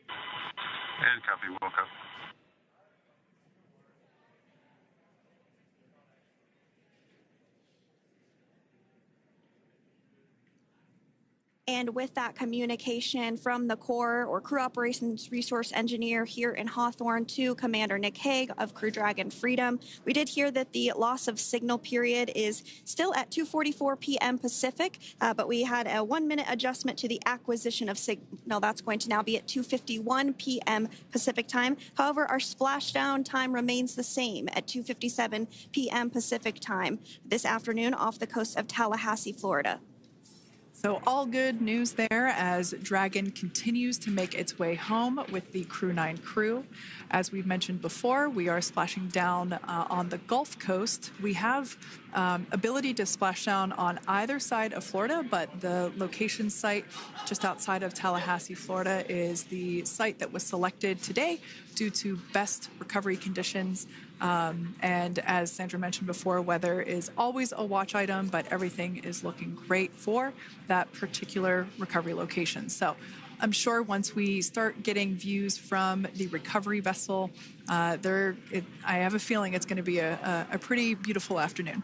And copy, Wilco. And with that communication from the Corps or Crew Operations Resource Engineer here in Hawthorne to Commander Nick Hague of Crew Dragon Freedom, we did hear that the loss of signal period is still at 2:44 p.m. Pacific, but we had a 1-minute adjustment to the acquisition of signal. That's going to now be at 2:51 p.m. Pacific time. However, our splashdown time remains the same at 2:57 p.m. Pacific time this afternoon off the coast of Tallahassee, Florida. So all good news there as Dragon continues to make its way home with the Crew 9 crew. As we've mentioned before, we are splashing down on the Gulf Coast. We have ability to splash down on either side of Florida, but the location site just outside of Tallahassee, Florida is the site that was selected today due to best recovery conditions. And as Sandra mentioned before, weather is always a watch item, but everything is looking great for that particular recovery location. So I'm sure once we start getting views from the recovery vessel, I have a feeling it's going to be a pretty beautiful afternoon.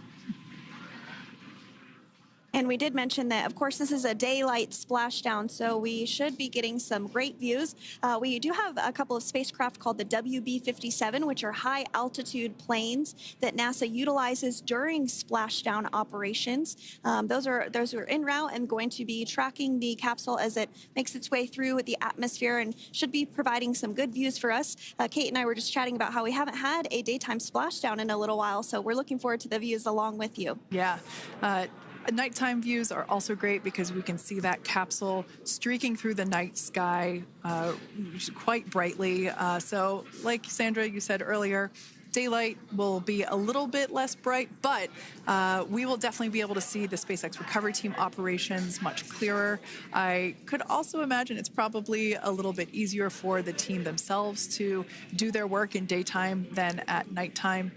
And we did mention that, of course, this is a daylight splashdown, so we should be getting some great views. We do have a couple of spacecraft called the WB-57, which are high-altitude planes that NASA utilizes during splashdown operations. Those are en route and going to be tracking the capsule as it makes its way through the atmosphere and should be providing some good views for us. Kate and I were just chatting about how we haven't had a daytime splashdown in a little while, so we're looking forward to the views along with you. Yeah. Nighttime views are also great because we can see that capsule streaking through the night sky quite brightly. So like Sandra, you said earlier, daylight will be a little bit less bright, but we will definitely be able to see the SpaceX recovery team operations much clearer. I could also imagine it's probably a little bit easier for the team themselves to do their work in daytime than at nighttime.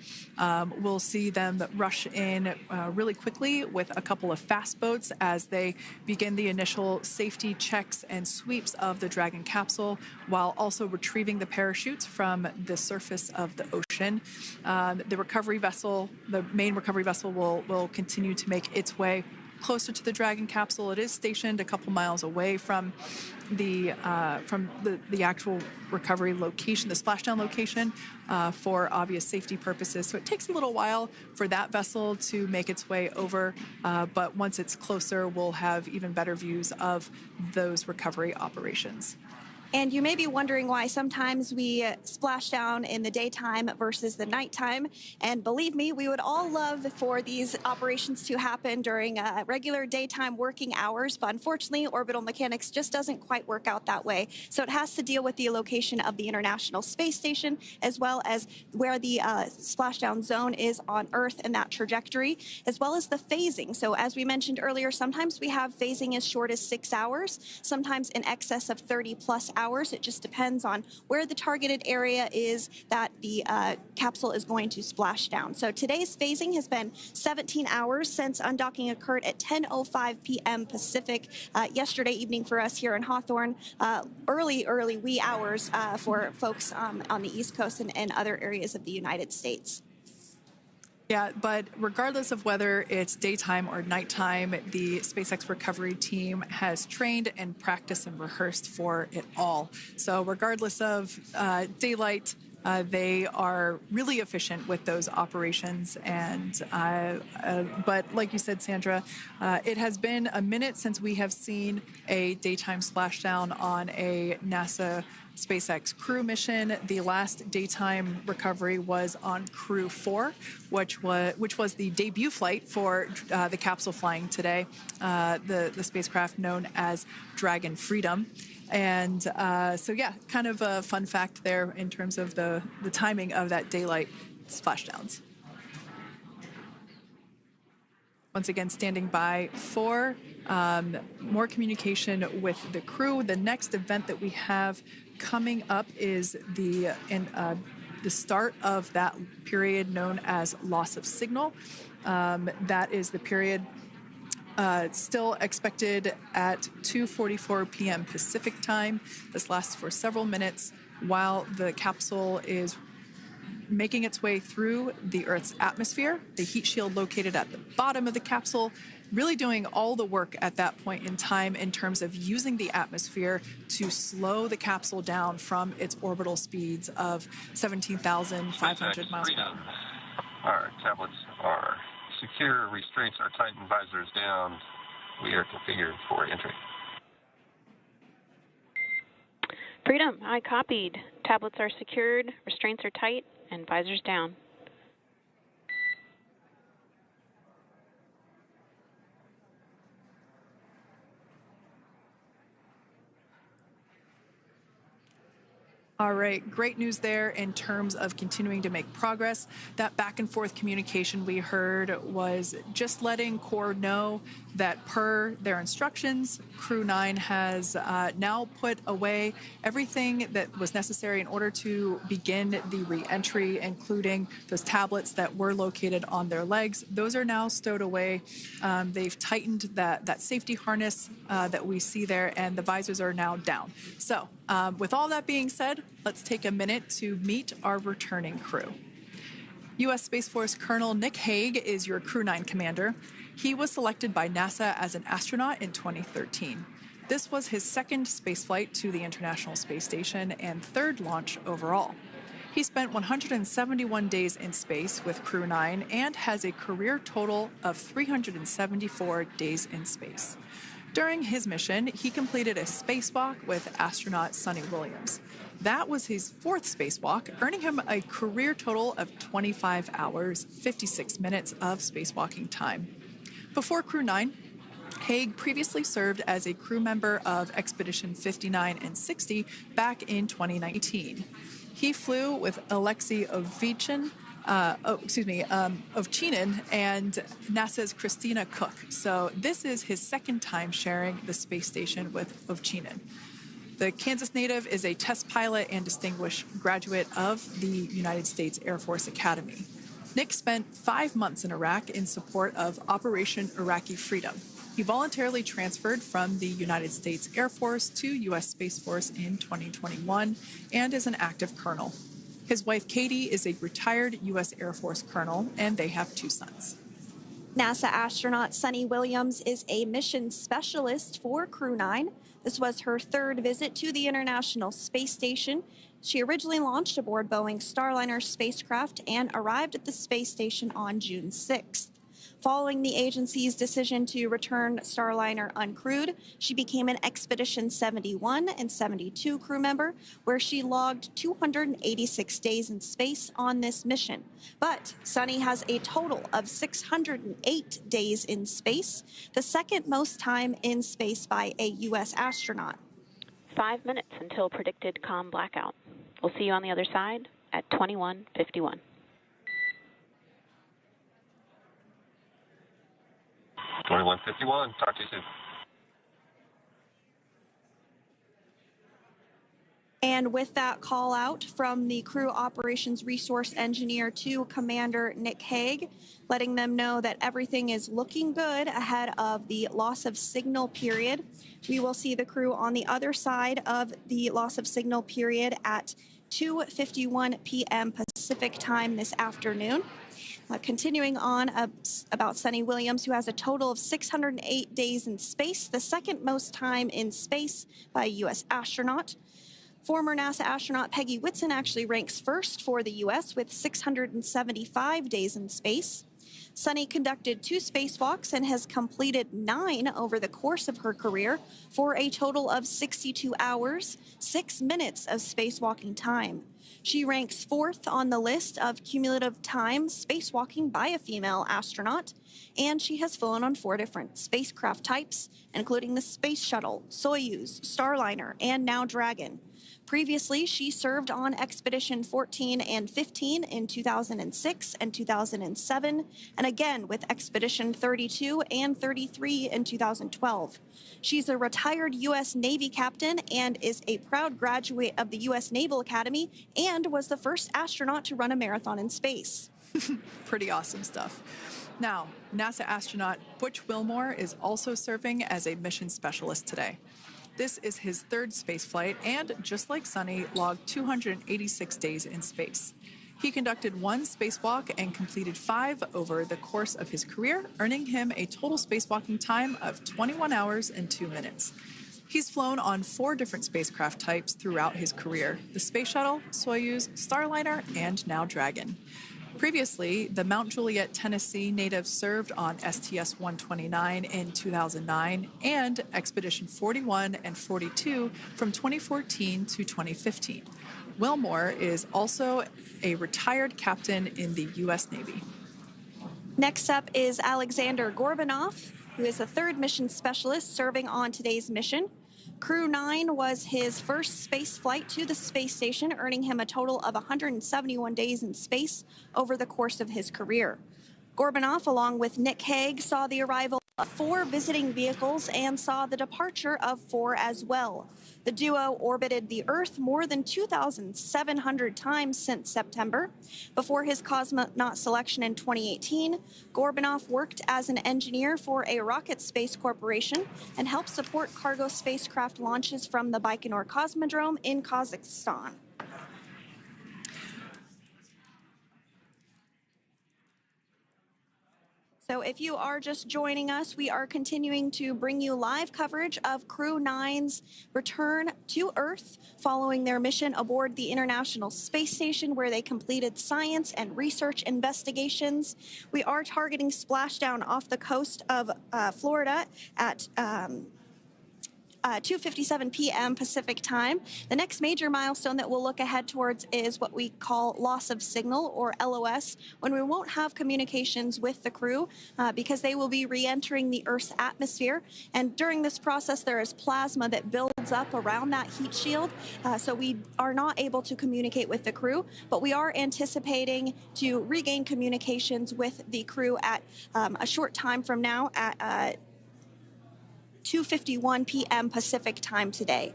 We'll see them rush in really quickly with a couple of fast boats as they begin the initial safety checks and sweeps of the Dragon capsule, while also retrieving the parachutes from the surface of the ocean. The recovery vessel, the main recovery vessel, will continue to make its way closer to the Dragon capsule. It is stationed a couple miles away from the actual recovery location, the splashdown location, for obvious safety purposes. So it takes a little while for that vessel to make its way over, but once it's closer, we'll have even better views of those recovery operations. And you may be wondering why sometimes we splash down in the daytime versus the nighttime. And believe me, we would all love for these operations to happen during regular daytime working hours. But unfortunately, orbital mechanics just doesn't quite work out that way. So it has to deal with the location of the International Space Station, as well as where the splashdown zone is on Earth and that trajectory, as well as the phasing. So as we mentioned earlier, sometimes we have phasing as short as 6 hours, sometimes in excess of 30+ hours. It just depends on where the targeted area is that the capsule is going to splash down. So today's phasing has been 17 hours since undocking occurred at 10:05 p.m. Pacific yesterday evening for us here in Hawthorne. Early wee hours for folks on the East Coast and other areas of the United States. Yeah, but regardless of whether it's daytime or nighttime, the SpaceX recovery team has trained and practiced and rehearsed for it all. So regardless of daylight, They are really efficient with those operations. And but like you said, Sandra, it has been a minute since we have seen a daytime splashdown on a NASA SpaceX crew mission. The last daytime recovery was on Crew 4, which was the debut flight for the capsule flying today, the spacecraft known as Dragon Freedom. And so, yeah, kind of a fun fact there in terms of the timing of that daylight splashdowns. Once again, standing by for more communication with the crew. The next event that we have coming up is the start of that period known as loss of signal. That is the period still expected at 2:44 p.m. Pacific time. This lasts for several minutes while the capsule is making its way through the Earth's atmosphere. The heat shield located at the bottom of the capsule really doing all the work at that point in time in terms of using the atmosphere to slow the capsule down from its orbital speeds of 17,500 miles per hour. Our tablets are secure, restraints are tightened, visors down. We are configured for entry. Freedom, I copied. Tablets are secured, restraints are tight, and visors down. All right, great news there in terms of continuing to make progress. That back and forth communication we heard was just letting Core know that per their instructions, Crew 9 has now put away everything that was necessary in order to begin the re-entry, including those tablets that were located on their legs. Those are now stowed away. They've tightened that safety harness that we see there, and the visors are now down. So with all that being said, let's take a minute to meet our returning crew. U.S. Space Force Colonel Nick Hague is your Crew 9 commander. He was selected by NASA as an astronaut in 2013. This was his second spaceflight to the International Space Station and third launch overall. He spent 171 days in space with Crew 9 and has a career total of 374 days in space. During his mission, he completed a spacewalk with astronaut Sunita Williams. That was his fourth spacewalk, earning him a career total of 25 hours, 56 minutes of spacewalking time. Before Crew 9, Hague previously served as a crew member of Expedition 59 and 60 back in 2019. He flew with Alexei Ovchinin and NASA's Christina Cook. So this is his second time sharing the space station with Ovchinin. The Kansas native is a test pilot and distinguished graduate of the United States Air Force Academy. Nick spent 5 months in Iraq in support of Operation Iraqi Freedom. He voluntarily transferred from the United States Air Force to U.S. Space Force in 2021 and is an active colonel. His wife, Katie, is a retired U.S. Air Force colonel, and they have 2 sons. NASA astronaut Sunita Williams is a mission specialist for Crew 9. This was her third visit to the International Space Station. She originally launched aboard Boeing Starliner spacecraft and arrived at the space station on June 6th. Following the agency's decision to return Starliner uncrewed, she became an Expedition 71 and 72 crew member, where she logged 286 days in space on this mission. But Sunny has a total of 608 days in space, the second most time in space by a U.S. astronaut. 5 minutes until predicted comm blackout. We'll see you on the other side at 21:51. 21:51. Talk to you soon. And with that call out from the crew operations resource engineer to Commander Nick Hague, letting them know that everything is looking good ahead of the loss of signal period. We will see the crew on the other side of the loss of signal period at 2:51 p.m. Pacific time this afternoon. Continuing on about Sunita Williams, who has a total of 608 days in space, the second most time in space by a U.S. astronaut. Former NASA astronaut Peggy Whitson actually ranks first for the U.S. with 675 days in space. Sunny conducted 2 spacewalks and has completed 9 over the course of her career for a total of 62 hours, 6 minutes of spacewalking time. She ranks 4th on the list of cumulative time spacewalking by a female astronaut, and she has flown on 4 different spacecraft types, including the Space Shuttle, Soyuz, Starliner, and now Dragon. Previously, she served on Expedition 14 and 15 in 2006 and 2007, and again with Expedition 32 and 33 in 2012. She's a retired U.S. Navy captain and is a proud graduate of the U.S. Naval Academy and was the first astronaut to run a marathon in space. Pretty awesome stuff. Now, NASA astronaut Butch Wilmore is also serving as a mission specialist today. This is his 3rd spaceflight and, just like Sunny, logged 286 days in space. He conducted 1 spacewalk and completed 5 over the course of his career, earning him a total spacewalking time of 21 hours and 2 minutes. He's flown on 4 different spacecraft types throughout his career: the Space Shuttle, Soyuz, Starliner, and now Dragon. Previously, the Mount Juliet, Tennessee native served on STS-129 in 2009 and Expedition 41 and 42 from 2014 to 2015. Wilmore is also a retired captain in the U.S. Navy. Next up is Alexander Gorbanov, who is a 3rd mission specialist serving on today's mission. Crew 9 was his first space flight to the space station, earning him a total of 171 days in space over the course of his career. Gorbanov, along with Nick Hague, saw the arrival of 4 visiting vehicles and saw the departure of 4 as well. The duo orbited the Earth more than 2,700 times since September. Before his cosmonaut selection in 2018, Gorbanov worked as an engineer for a rocket space corporation and helped support cargo spacecraft launches from the Baikonur Cosmodrome in Kazakhstan. So if you are just joining us, we are continuing to bring you live coverage of Crew 9's return to Earth following their mission aboard the International Space Station, where they completed science and research investigations. We are targeting splashdown off the coast of Florida at 2:57 p.m. Pacific time. The next major milestone that we'll look ahead towards is what we call loss of signal, or LOS, when we won't have communications with the crew because they will be re-entering the Earth's atmosphere. And during this process, there is plasma that builds up around that heat shield, so we are not able to communicate with the crew, but we are anticipating to regain communications with the crew at a short time from now at 2:51 p.m. Pacific time today.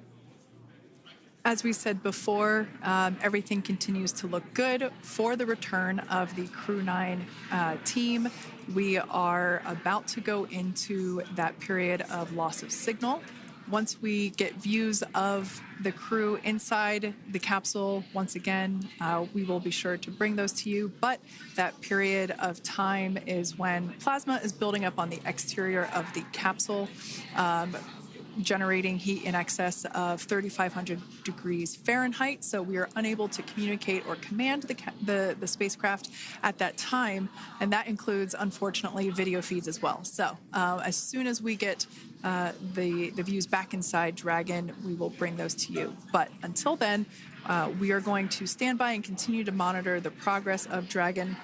As we said before, everything continues to look good for the return of the Crew 9 team. We are about to go into that period of loss of signal. Once we get views of the crew inside the capsule, once again, we will be sure to bring those to you. But that period of time is when plasma is building up on the exterior of the capsule, generating heat in excess of 3,500 degrees Fahrenheit. So we are unable to communicate or command the spacecraft at that time. And that includes, unfortunately, video feeds as well. So as soon as we get the views back inside Dragon, we will bring those to you. But until then, we are going to stand by and continue to monitor the progress of Dragon.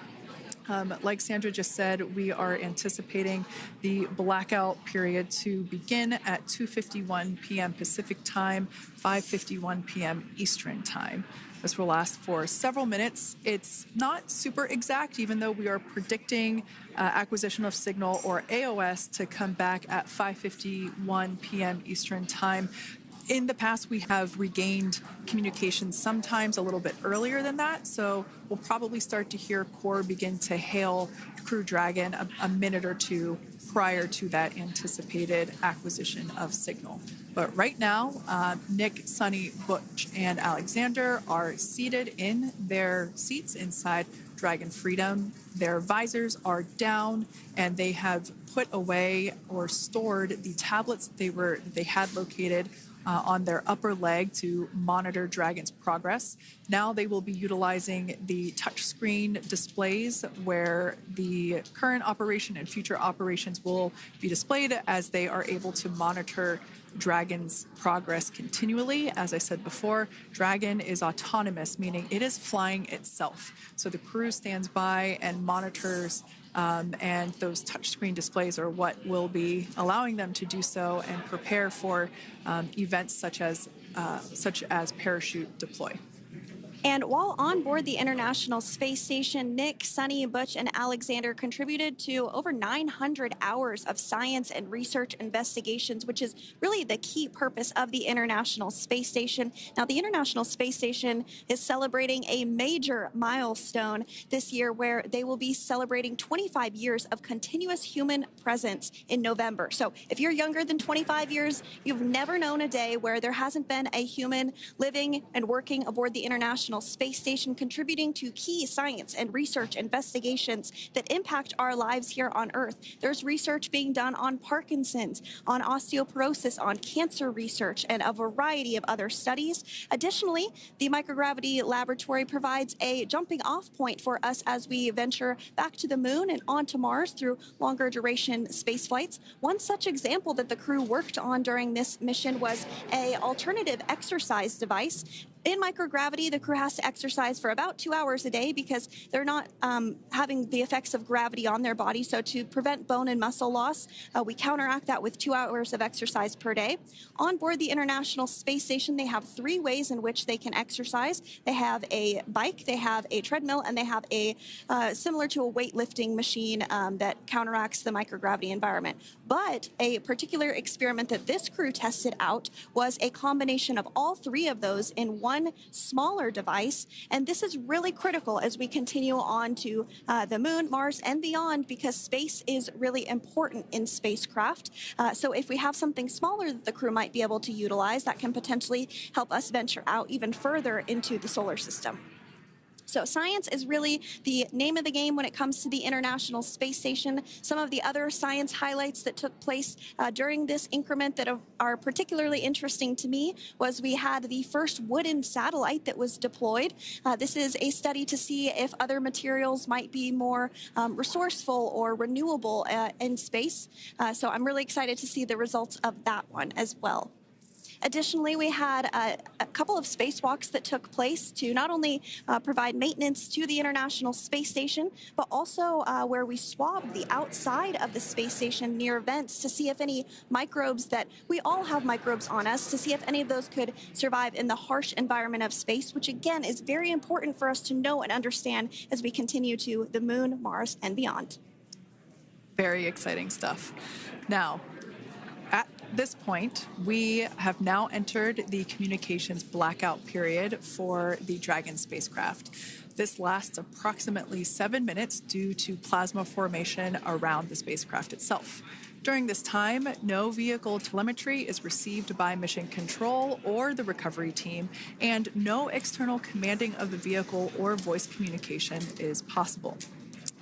Like Sandra just said, we are anticipating the blackout period to begin at 2:51 p.m. Pacific time, 5:51 p.m. Eastern time. This will last for several minutes. It's not super exact, even though we are predicting acquisition of signal, or AOS, to come back at 5:51 p.m. Eastern time. In the past, we have regained communication sometimes a little bit earlier than that, so we'll probably start to hear Core begin to hail Crew Dragon a minute or two prior to that anticipated acquisition of signal. But right now, Nick, Sunny, Butch, and Alexander are seated in their seats inside Dragon Freedom. Their visors are down, and they have put away or stored the tablets that they had located on their upper leg to monitor Dragon's progress. Now they will be utilizing the touchscreen displays where the current operation and future operations will be displayed as they are able to monitor Dragon's progress continually. As I said before, Dragon is autonomous, meaning it is flying itself. So the crew stands by and monitors, and those touchscreen displays are what will be allowing them to do so and prepare for events such as parachute deploy. And while on board the International Space Station, Nick, Sunny, Butch, and Alexander contributed to over 900 hours of science and research investigations, which is really the key purpose of the International Space Station. Now, the International Space Station is celebrating a major milestone this year where they will be celebrating 25 years of continuous human presence in November. So if you're younger than 25 years, you've never known a day where there hasn't been a human living and working aboard the International Space Station, contributing to key science and research investigations that impact our lives here on Earth. There's research being done on Parkinson's, on osteoporosis, on cancer research, and a variety of other studies. Additionally, the microgravity laboratory provides a jumping off point for us as we venture back to the moon and onto Mars through longer duration space flights. One such example that the crew worked on during this mission was an alternative exercise device. In microgravity, the crew has to exercise for about 2 hours a day because they're not having the effects of gravity on their body. So to prevent bone and muscle loss, we counteract that with 2 hours of exercise per day. On board the International Space Station, they have 3 ways in which they can exercise. They have a bike, they have a treadmill, and they have a similar to a weightlifting machine that counteracts the microgravity environment. But a particular experiment that this crew tested out was a combination of all 3 of those in one smaller device, and this is really critical as we continue on to the moon, Mars, and beyond, because space is really important in spacecraft. So if we have something smaller that the crew might be able to utilize, that can potentially help us venture out even further into the solar system. So science is really the name of the game when it comes to the International Space Station. Some of the other science highlights that took place during this increment that are particularly interesting to me was we had the first wooden satellite that was deployed. This is a study to see if other materials might be more resourceful or renewable in space. So I'm really excited to see the results of that one as well. Additionally, we had a couple of spacewalks that took place to not only provide maintenance to the International Space Station, but also where we swabbed the outside of the space station near vents to see if any microbes that we all have microbes on us, to see if any of those could survive in the harsh environment of space, which again is very important for us to know and understand as we continue to the moon, Mars, and beyond. Very exciting stuff. Now, at this point, we have now entered the communications blackout period for the Dragon spacecraft. This lasts approximately 7 minutes due to plasma formation around the spacecraft itself. During this time, no vehicle telemetry is received by mission control or the recovery team, and no external commanding of the vehicle or voice communication is possible.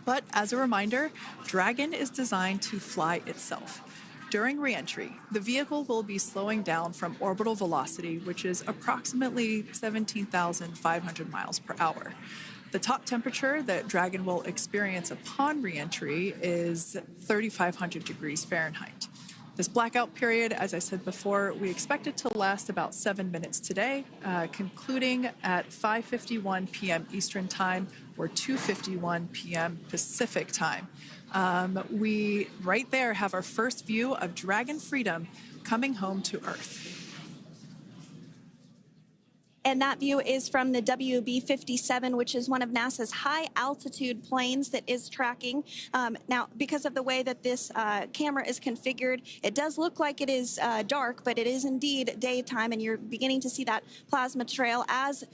But as a reminder, Dragon is designed to fly itself. During re-entry, the vehicle will be slowing down from orbital velocity, which is approximately 17,500 miles per hour. The top temperature that Dragon will experience upon re-entry is 3,500 degrees Fahrenheit. This blackout period, as I said before, we expect it to last about 7 minutes today, concluding at 5:51 p.m. Eastern Time or 2:51 p.m. Pacific Time. We right there have our first view of Dragon Freedom coming home to Earth. And that view is from the WB-57, which is one of NASA's high-altitude planes that is tracking. Now, because of the way that this camera is configured, it does look like it is dark, but it is indeed daytime, and you're beginning to see that plasma trail as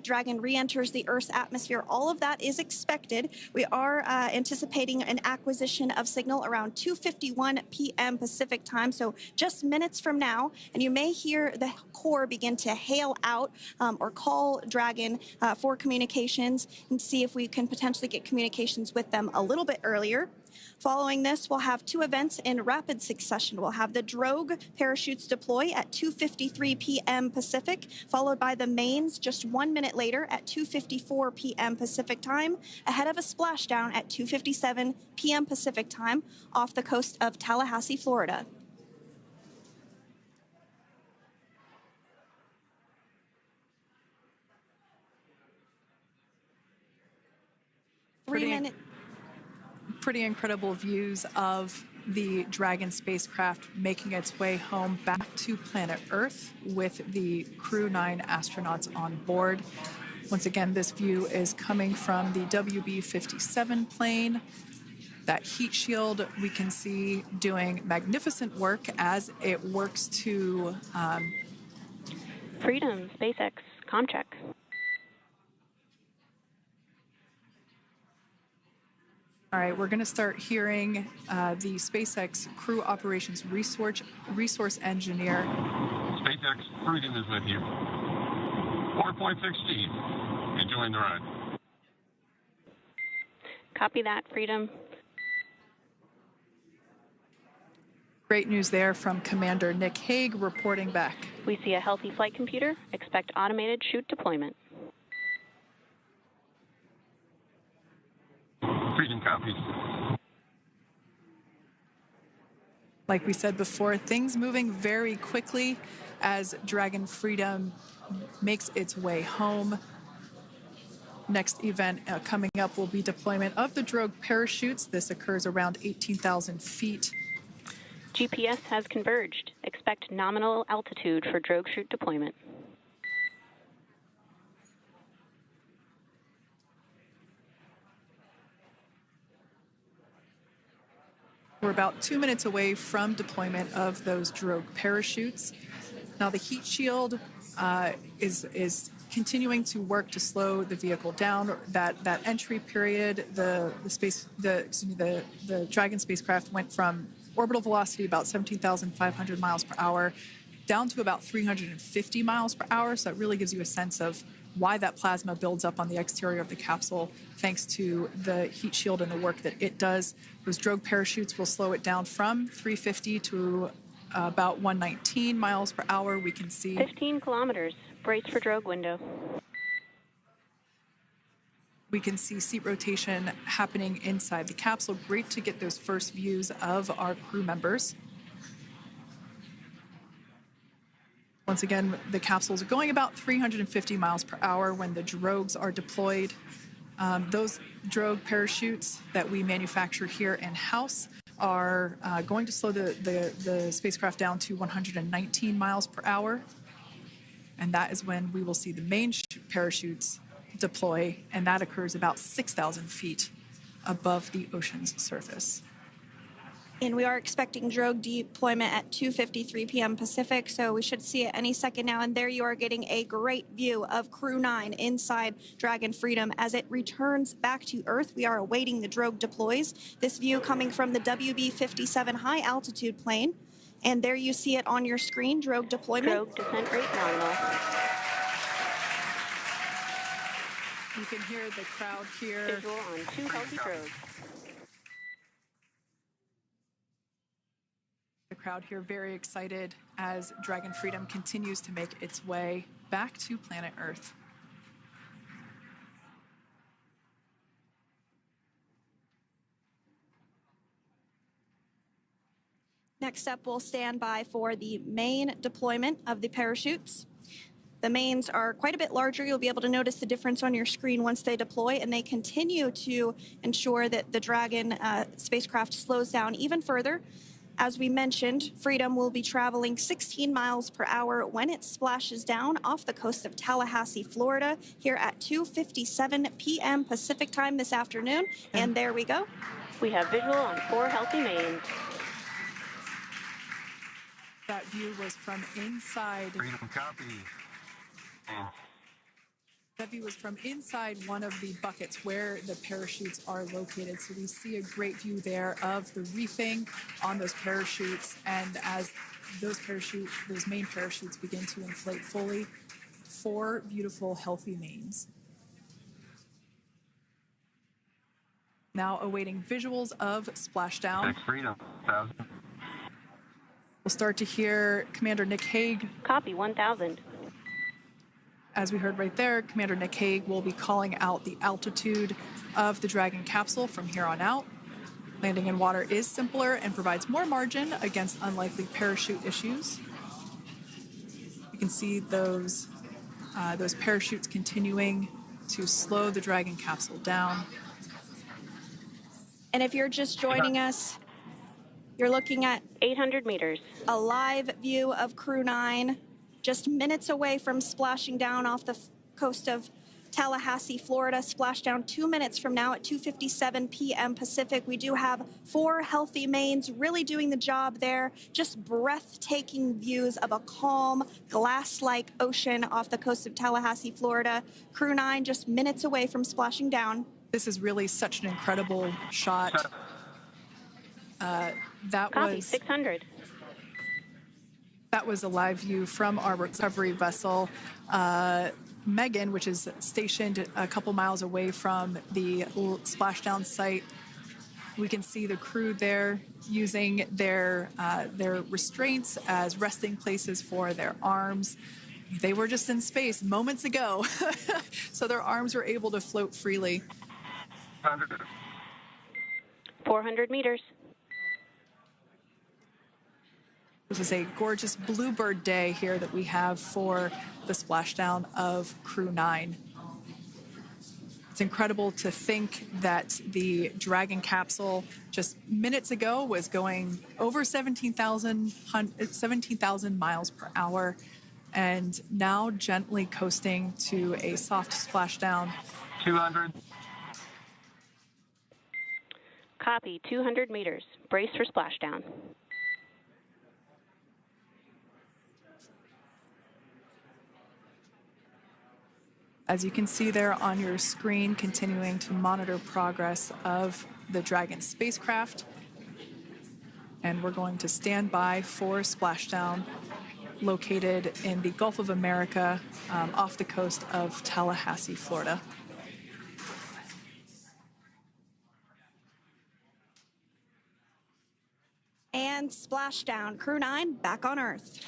Dragon re-enters the Earth's atmosphere. All of that is expected. We are anticipating an acquisition of signal around 2:51 p.m. Pacific Time, so just minutes from now, and you may hear the core begin to hail out or call Dragon for communications and see if we can potentially get communications with them a little bit earlier. Following this, we'll have two events in rapid succession. We'll have the drogue parachutes deploy at 2:53 p.m. Pacific, followed by the mains just 1 minute later at 2:54 p.m. Pacific time, ahead of a splashdown at 2:57 p.m. Pacific time off the coast of Tallahassee, Florida. Pretty incredible views of the Dragon spacecraft making its way home back to planet Earth with the Crew 9 astronauts on board. Once again, this view is coming from the WB-57 plane. That heat shield we can see doing magnificent work as it works to... Freedom, SpaceX, Comcheck. All right, we're going to start hearing the SpaceX Crew Operations Resource Engineer. SpaceX Freedom is with you. 4.16. Enjoying the ride. Copy that, Freedom. Great news there from Commander Nick Hague reporting back. We see a healthy flight computer. Expect automated chute deployment. Freedom copies. Like we said before, things moving very quickly as Dragon Freedom makes its way home. Next event coming up will be deployment of the drogue parachutes. This occurs around 18,000 feet. GPS has converged. Expect nominal altitude for drogue chute deployment. We're about 2 minutes away from deployment of those drogue parachutes. Now the heat shield is continuing to work to slow the vehicle down. That entry period, the Dragon spacecraft went from orbital velocity about 17,500 miles per hour down to about 350 miles per hour. So it really gives you a sense of why that plasma builds up on the exterior of the capsule, thanks to the heat shield and the work that it does. Those drogue parachutes will slow it down from 350 to about 119 miles per hour. We can see 15 kilometers. Brace for drogue window. We can see seat rotation happening inside the capsule. Great to get those first views of our crew members. Once again, the capsules are going about 350 miles per hour when the drogues are deployed. Those drogue parachutes that we manufacture here in-house are going to slow the spacecraft down to 119 miles per hour. And that is when we will see the main parachutes deploy, and that occurs about 6,000 feet above the ocean's surface. And we are expecting drogue deployment at 2:53 p.m. Pacific, so we should see it any second now. And there you are getting a great view of Crew 9 inside Dragon Freedom as it returns back to Earth. We are awaiting the drogue deploys. This view coming from the WB-57 high-altitude plane. And there you see it on your screen, drogue deployment. Drogue descent rate nominal. You can hear the crowd here. Visual on 2 healthy drogues. The crowd here very excited as Dragon Freedom continues to make its way back to planet Earth. Next up, we'll stand by for the main deployment of the parachutes. The mains are quite a bit larger. You'll be able to notice the difference on your screen once they deploy, and they continue to ensure that the Dragon spacecraft slows down even further. As we mentioned, Freedom will be traveling 16 miles per hour when it splashes down off the coast of Tallahassee, Florida, here at 2:57 p.m. Pacific time this afternoon. And there we go. We have visual on 4 healthy mains. That view was from inside. Freedom copy. That view was from inside one of the buckets where the parachutes are located. So we see a great view there of the reefing on those parachutes. And as those main parachutes begin to inflate fully, 4 beautiful, healthy mains. Now awaiting visuals of splashdown. Freedom, 1,000. We'll start to hear Commander Nick Hague. Copy, 1,000. As we heard right there, Commander Nick Hague will be calling out the altitude of the Dragon capsule from here on out. Landing in water is simpler and provides more margin against unlikely parachute issues. You can see those parachutes continuing to slow the Dragon capsule down. And if you're just joining us, you're looking at 800 meters. a live view of Crew 9, just minutes away from splashing down off the coast of Tallahassee, Florida. Splashdown 2 minutes from now at 2:57 p.m. Pacific. We do have 4 healthy mains really doing the job there. Just breathtaking views of a calm, glass-like ocean off the coast of Tallahassee, Florida. Crew 9 just minutes away from splashing down. This is really such an incredible shot. That Copy, was 600. That was a live view from our recovery vessel, Megan, which is stationed a couple miles away from the splashdown site. We can see the crew there using their restraints as resting places for their arms. They were just in space moments ago, so their arms were able to float freely. 400 meters. This is a gorgeous bluebird day here that we have for the splashdown of Crew 9. It's incredible to think that the Dragon capsule just minutes ago was going over 17,000 miles per hour and now gently coasting to a soft splashdown. 200. Copy, 200 meters. Brace for splashdown. As you can see there on your screen, continuing to monitor progress of the Dragon spacecraft. And we're going to stand by for splashdown located in the Gulf of America off the coast of Tallahassee, Florida. And splashdown. Crew 9 back on Earth.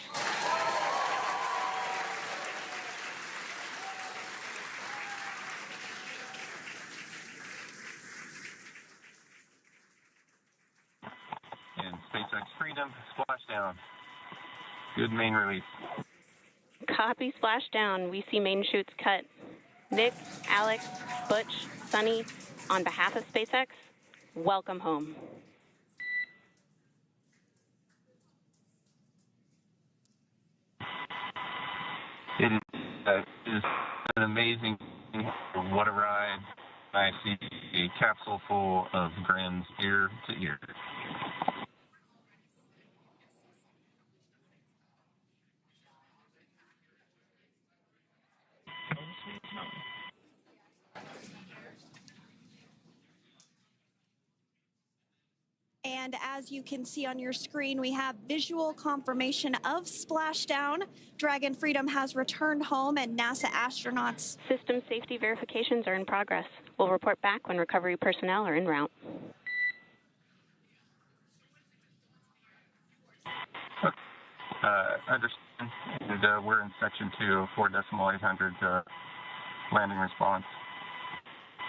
And SpaceX Freedom, splashdown. Good main release. Copy, splashdown. We see main chutes cut. Nick, Alex, Butch, Sunny, on behalf of SpaceX, welcome home. It is an amazing, what a ride. I see a capsule full of grins ear to ear. And as you can see on your screen, we have visual confirmation of splashdown. Dragon Freedom has returned home and NASA astronauts. System safety verifications are in progress. We'll report back when recovery personnel are en route. Understand. And, we're in section 2, 4.800 landing response.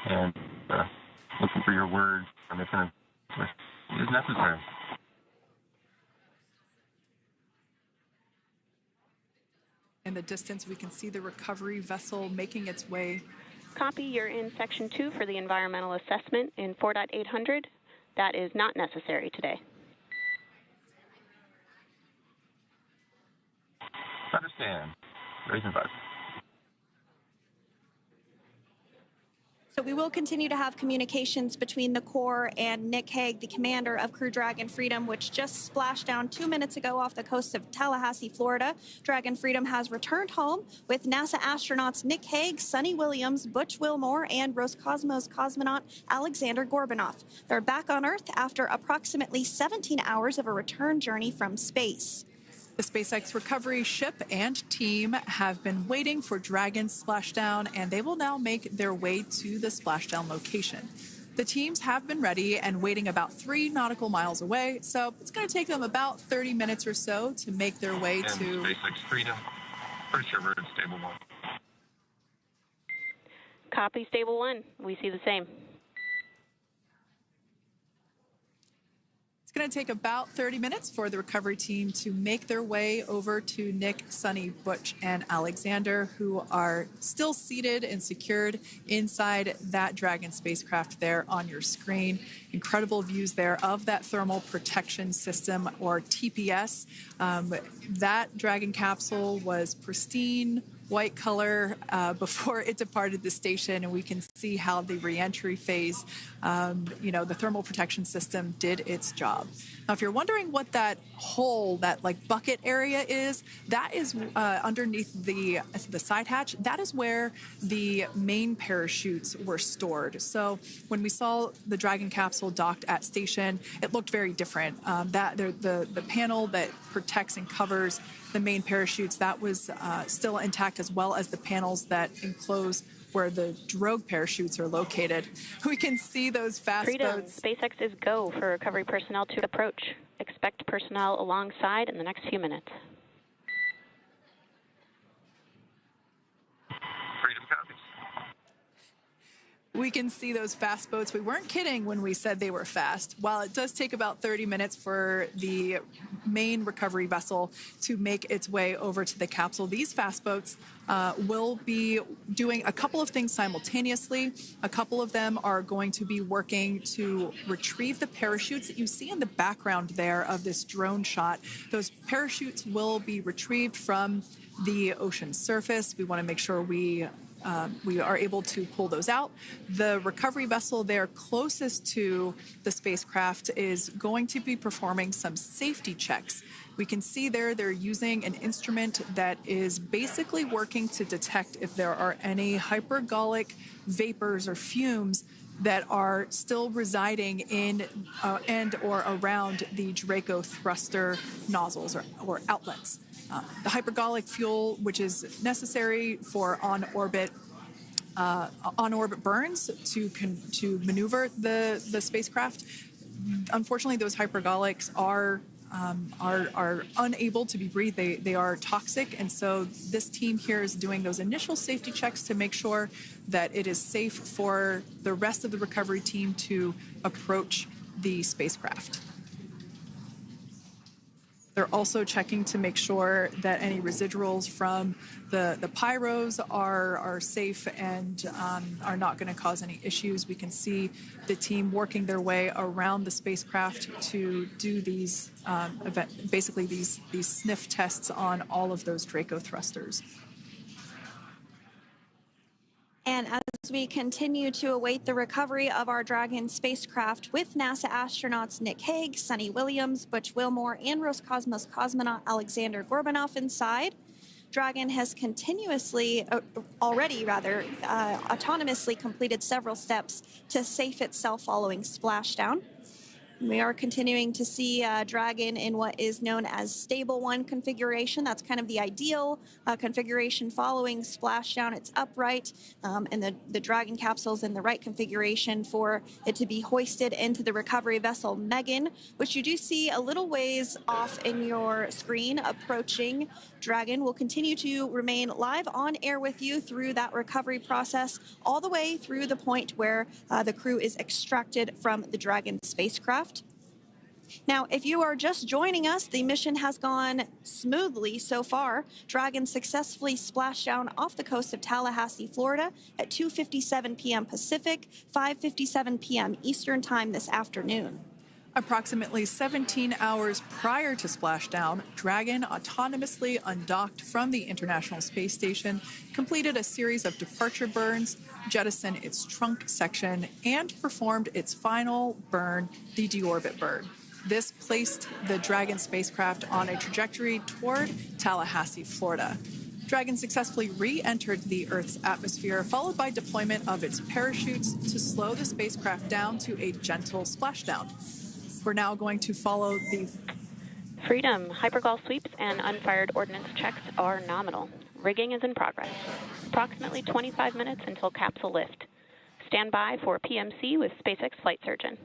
And looking for your word on if it is necessary. In the distance, we can see the recovery vessel making its way. Copy, you're in section 2 for the environmental assessment in 4.800. That is not necessary today. Understand. Raising 5. So we will continue to have communications between the Corps and Nick Hague, the commander of Crew Dragon Freedom, which just splashed down 2 minutes ago off the coast of Tallahassee, Florida. Dragon Freedom has returned home with NASA astronauts Nick Hague, Sunny Williams, Butch Wilmore, and Roscosmos cosmonaut Alexander Gorbunov. They're back on Earth after approximately 17 hours of a return journey from space. The SpaceX recovery ship and team have been waiting for Dragon's splashdown, and they will now make their way to the splashdown location. The teams have been ready and waiting about 3 nautical miles away, so it's going to take them about 30 minutes or so to make their way and to... SpaceX Freedom. Pretty sure we're in Stable 1. Copy, Stable 1. We see the same. It's going to take about 30 minutes for the recovery team to make their way over to Nick, Sunny, Butch, and Alexander, who are still seated and secured inside that Dragon spacecraft there on your screen. Incredible views there of that thermal protection system, or TPS. That Dragon capsule was pristine, white color before it departed the station, and we can see how the reentry phase, the thermal protection system did its job. Now, if you're wondering what that hole, that like bucket area is, that is underneath the side hatch. That is where the main parachutes were stored. So when we saw the Dragon capsule docked at station, it looked very different. The panel that protects and covers the main parachutes, that was still intact, as well as the panels that enclose where the drogue parachutes are located. We can see those fast Freedom. boats. SpaceX is go for recovery personnel to approach. Expect personnel alongside in the next few minutes. Freedom copies. We can see those fast boats. We weren't kidding when we said they were fast. While it does take about 30 minutes for the main recovery vessel to make its way over to the capsule, these fast boats will be doing a couple of things simultaneously. A couple of them are going to be working to retrieve the parachutes that you see in the background there of this drone shot. Those parachutes will be retrieved from the ocean surface. We want to make sure we are able to pull those out. The recovery vessel there closest to the spacecraft is going to be performing some safety checks. We can see there they're using an instrument that is basically working to detect if there are any hypergolic vapors or fumes that are still residing in and or around the Draco thruster nozzles or outlets. The hypergolic fuel, which is necessary for on-orbit burns to maneuver the spacecraft. Unfortunately, those hypergolics are unable to be breathed. They are toxic, and so this team here is doing those initial safety checks to make sure that it is safe for the rest of the recovery team to approach the spacecraft. They're also checking to make sure that any residuals from the pyros are safe and are not going to cause any issues. We can see the team working their way around the spacecraft to do these these sniff tests on all of those Draco thrusters. And as we continue to await the recovery of our Dragon spacecraft with NASA astronauts Nick Hague, Sunny Williams, Butch Wilmore, and Roscosmos cosmonaut Alexander Gorbanov inside, Dragon has autonomously completed several steps to safe itself following splashdown. We are continuing to see Dragon in what is known as Stable 1 configuration. That's kind of the ideal configuration following splashdown. It's upright, and the Dragon capsule's in the right configuration for it to be hoisted into the recovery vessel Megan, which you do see a little ways off in your screen approaching. Dragon will continue to remain live on air with you through that recovery process, all the way through the point where the crew is extracted from the Dragon spacecraft. Now, if you are just joining us, the mission has gone smoothly so far. Dragon successfully splashed down off the coast of Tallahassee, Florida at 2:57 p.m. Pacific, 5:57 p.m. Eastern Time this afternoon. Approximately 17 hours prior to splashdown, Dragon autonomously undocked from the International Space Station, completed a series of departure burns, jettisoned its trunk section, and performed its final burn, the deorbit burn. This placed the Dragon spacecraft on a trajectory toward Tallahassee, Florida. Dragon successfully re-entered the Earth's atmosphere, followed by deployment of its parachutes to slow the spacecraft down to a gentle splashdown. We're now going to follow the... Freedom. Hypergol sweeps and unfired ordnance checks are nominal. Rigging is in progress. Approximately 25 minutes until capsule lift. stand by for PMC with SpaceX Flight Surgeon.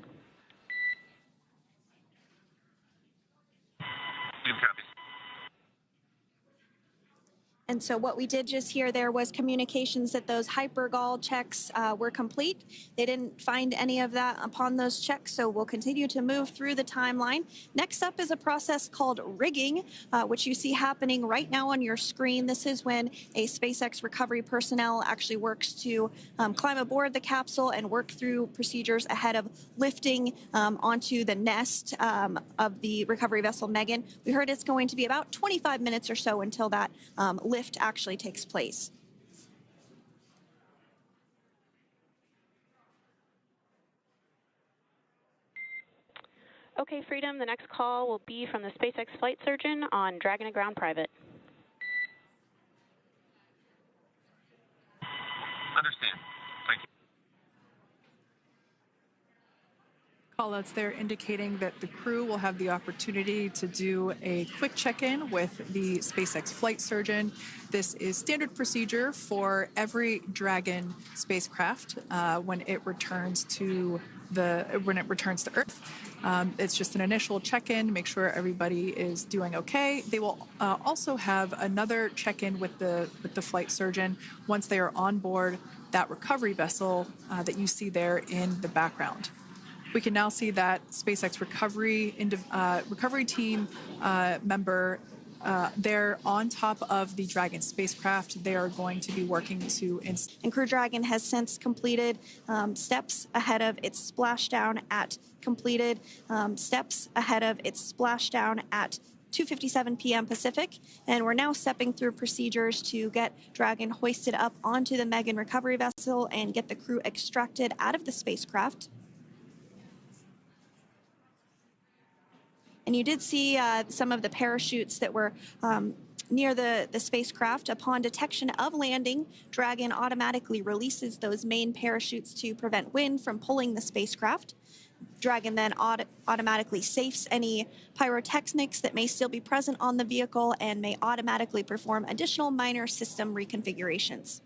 And so what we did just hear there was communications that those hypergol checks were complete. They didn't find any of that upon those checks, so we'll continue to move through the timeline. Next up is a process called rigging, which you see happening right now on your screen. This is when a SpaceX recovery personnel actually works to climb aboard the capsule and work through procedures ahead of lifting onto the nest of the recovery vessel Megan. We heard it's going to be about 25 minutes or so until that lift actually takes place. Okay, Freedom, the next call will be from the SpaceX Flight Surgeon on Dragon to Ground Private. Understand. Thank you. Callouts there indicating that the crew will have the opportunity to do a quick check-in with the SpaceX Flight Surgeon. This is standard procedure for every Dragon spacecraft when it returns to Earth. It's just an initial check-in, make sure everybody is doing okay. They will also have another check-in with the flight surgeon once they are on board that recovery vessel that you see there in the background. We can now see that SpaceX recovery team member they're on top of the Dragon spacecraft. They are going to be working to... And Crew Dragon has since completed steps ahead of its splashdown at 2:57 p.m. Pacific, and we're now stepping through procedures to get Dragon hoisted up onto the Megan recovery vessel and get the crew extracted out of the spacecraft. And you did see some of the parachutes that were near the spacecraft. Upon detection of landing, Dragon automatically releases those main parachutes to prevent wind from pulling the spacecraft. Dragon then automatically safes any pyrotechnics that may still be present on the vehicle and may automatically perform additional minor system reconfigurations.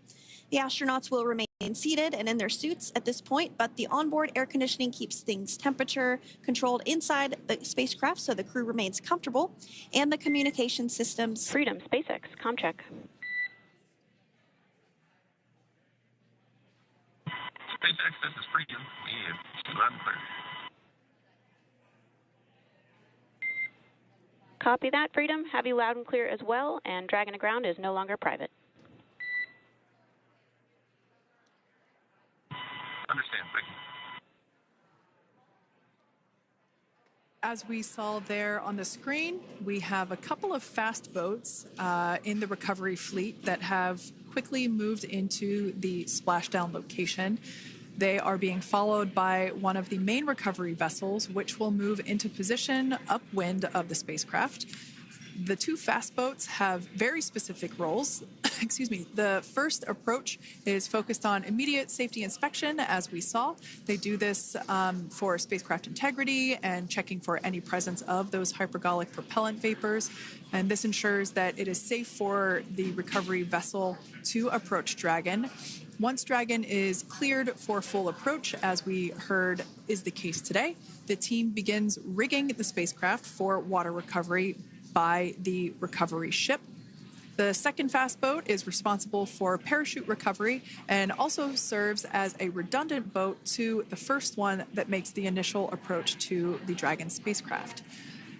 The astronauts will remain seated and in their suits at this point, but the onboard air conditioning keeps things temperature controlled inside the spacecraft so the crew remains comfortable, and the communication systems... Freedom, SpaceX, ComCheck. SpaceX, this is Freedom. We have loud and clear. Copy that, Freedom. Have you loud and clear as well, and Dragon to Ground is no longer private. Understand, thank you. As we saw there on the screen, we have a couple of fast boats in the recovery fleet that have quickly moved into the splashdown location. They are being followed by one of the main recovery vessels, which will move into position upwind of the spacecraft. The two fast boats have very specific roles. Excuse me. The first approach is focused on immediate safety inspection, as we saw. They do this for spacecraft integrity and checking for any presence of those hypergolic propellant vapors. And this ensures that it is safe for the recovery vessel to approach Dragon. Once Dragon is cleared for full approach, as we heard is the case today, the team begins rigging the spacecraft for water recovery by the recovery ship. The second fast boat is responsible for parachute recovery and also serves as a redundant boat to the first one that makes the initial approach to the Dragon spacecraft.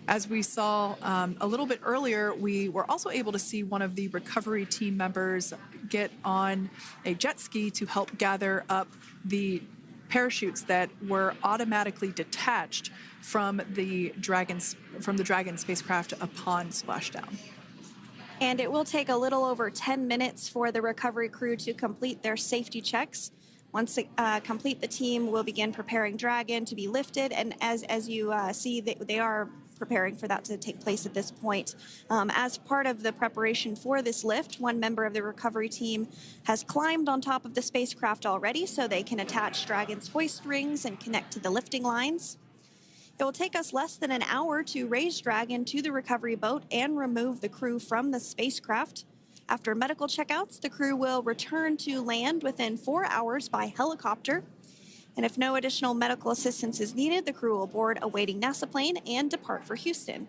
As we saw a little bit earlier, we were also able to see one of the recovery team members get on a jet ski to help gather up the parachutes that were automatically detached from the Dragon spacecraft upon splashdown. And it will take a little over 10 minutes for the recovery crew to complete their safety checks. Once they complete, the team will begin preparing Dragon to be lifted, and as you see, they are preparing for that to take place at this point. As part of the preparation for this lift, one member of the recovery team has climbed on top of the spacecraft already so they can attach Dragon's hoist rings and connect to the lifting lines. It will take us less than an hour to raise Dragon to the recovery boat and remove the crew from the spacecraft. After medical checkouts, the crew will return to land within 4 hours by helicopter. And if no additional medical assistance is needed, the crew will board a waiting NASA plane and depart for Houston.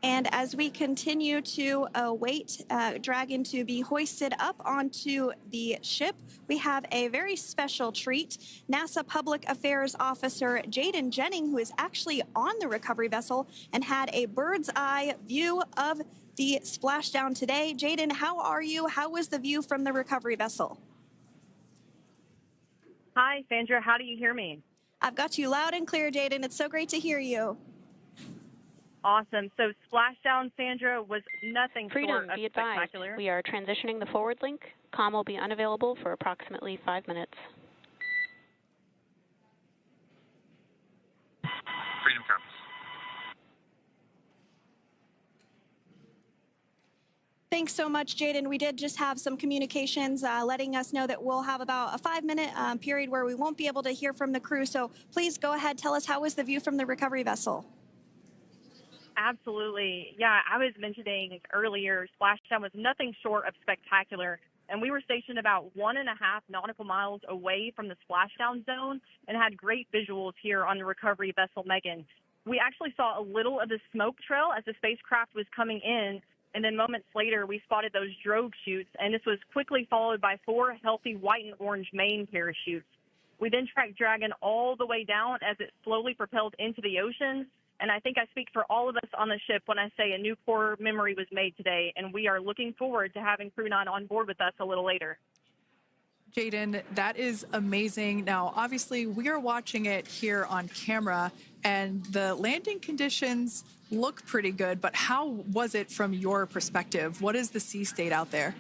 And as we continue to await Dragon to be hoisted up onto the ship, we have a very special treat. NASA Public Affairs Officer Jaden Jennings, who is actually on the recovery vessel and had a bird's eye view of the splashdown today. Jaden, how are you? How was the view from the recovery vessel? Hi, Sandra. How do you hear me? I've got you loud and clear, Jaden. It's so great to hear you. Awesome. So splashdown, Sandra, was nothing Freedom, short of be advised. spectacular. We are transitioning the forward link. Comm will be unavailable for approximately 5 minutes. Freedom comes. Thanks so much, Jaden. We did just have some communications letting us know that we'll have about a 5-minute period where we won't be able to hear from the crew. So please go ahead, tell us, how was the view from the recovery vessel? Absolutely. Yeah, I was mentioning earlier, splashdown was nothing short of spectacular. And we were stationed about 1.5 nautical miles away from the splashdown zone and had great visuals here on the recovery vessel Megan. We actually saw a little of the smoke trail as the spacecraft was coming in, and then moments later we spotted those drogue chutes, and this was quickly followed by 4 healthy white and orange main parachutes. We then tracked Dragon all the way down as it slowly propelled into the ocean. And I think I speak for all of us on the ship when I say a new core memory was made today, and we are looking forward to having Crew 9 on board with us a little later. Jaden, that is amazing. Now, obviously, we are watching it here on camera, and the landing conditions look pretty good, but how was it from your perspective? What is the sea state out there?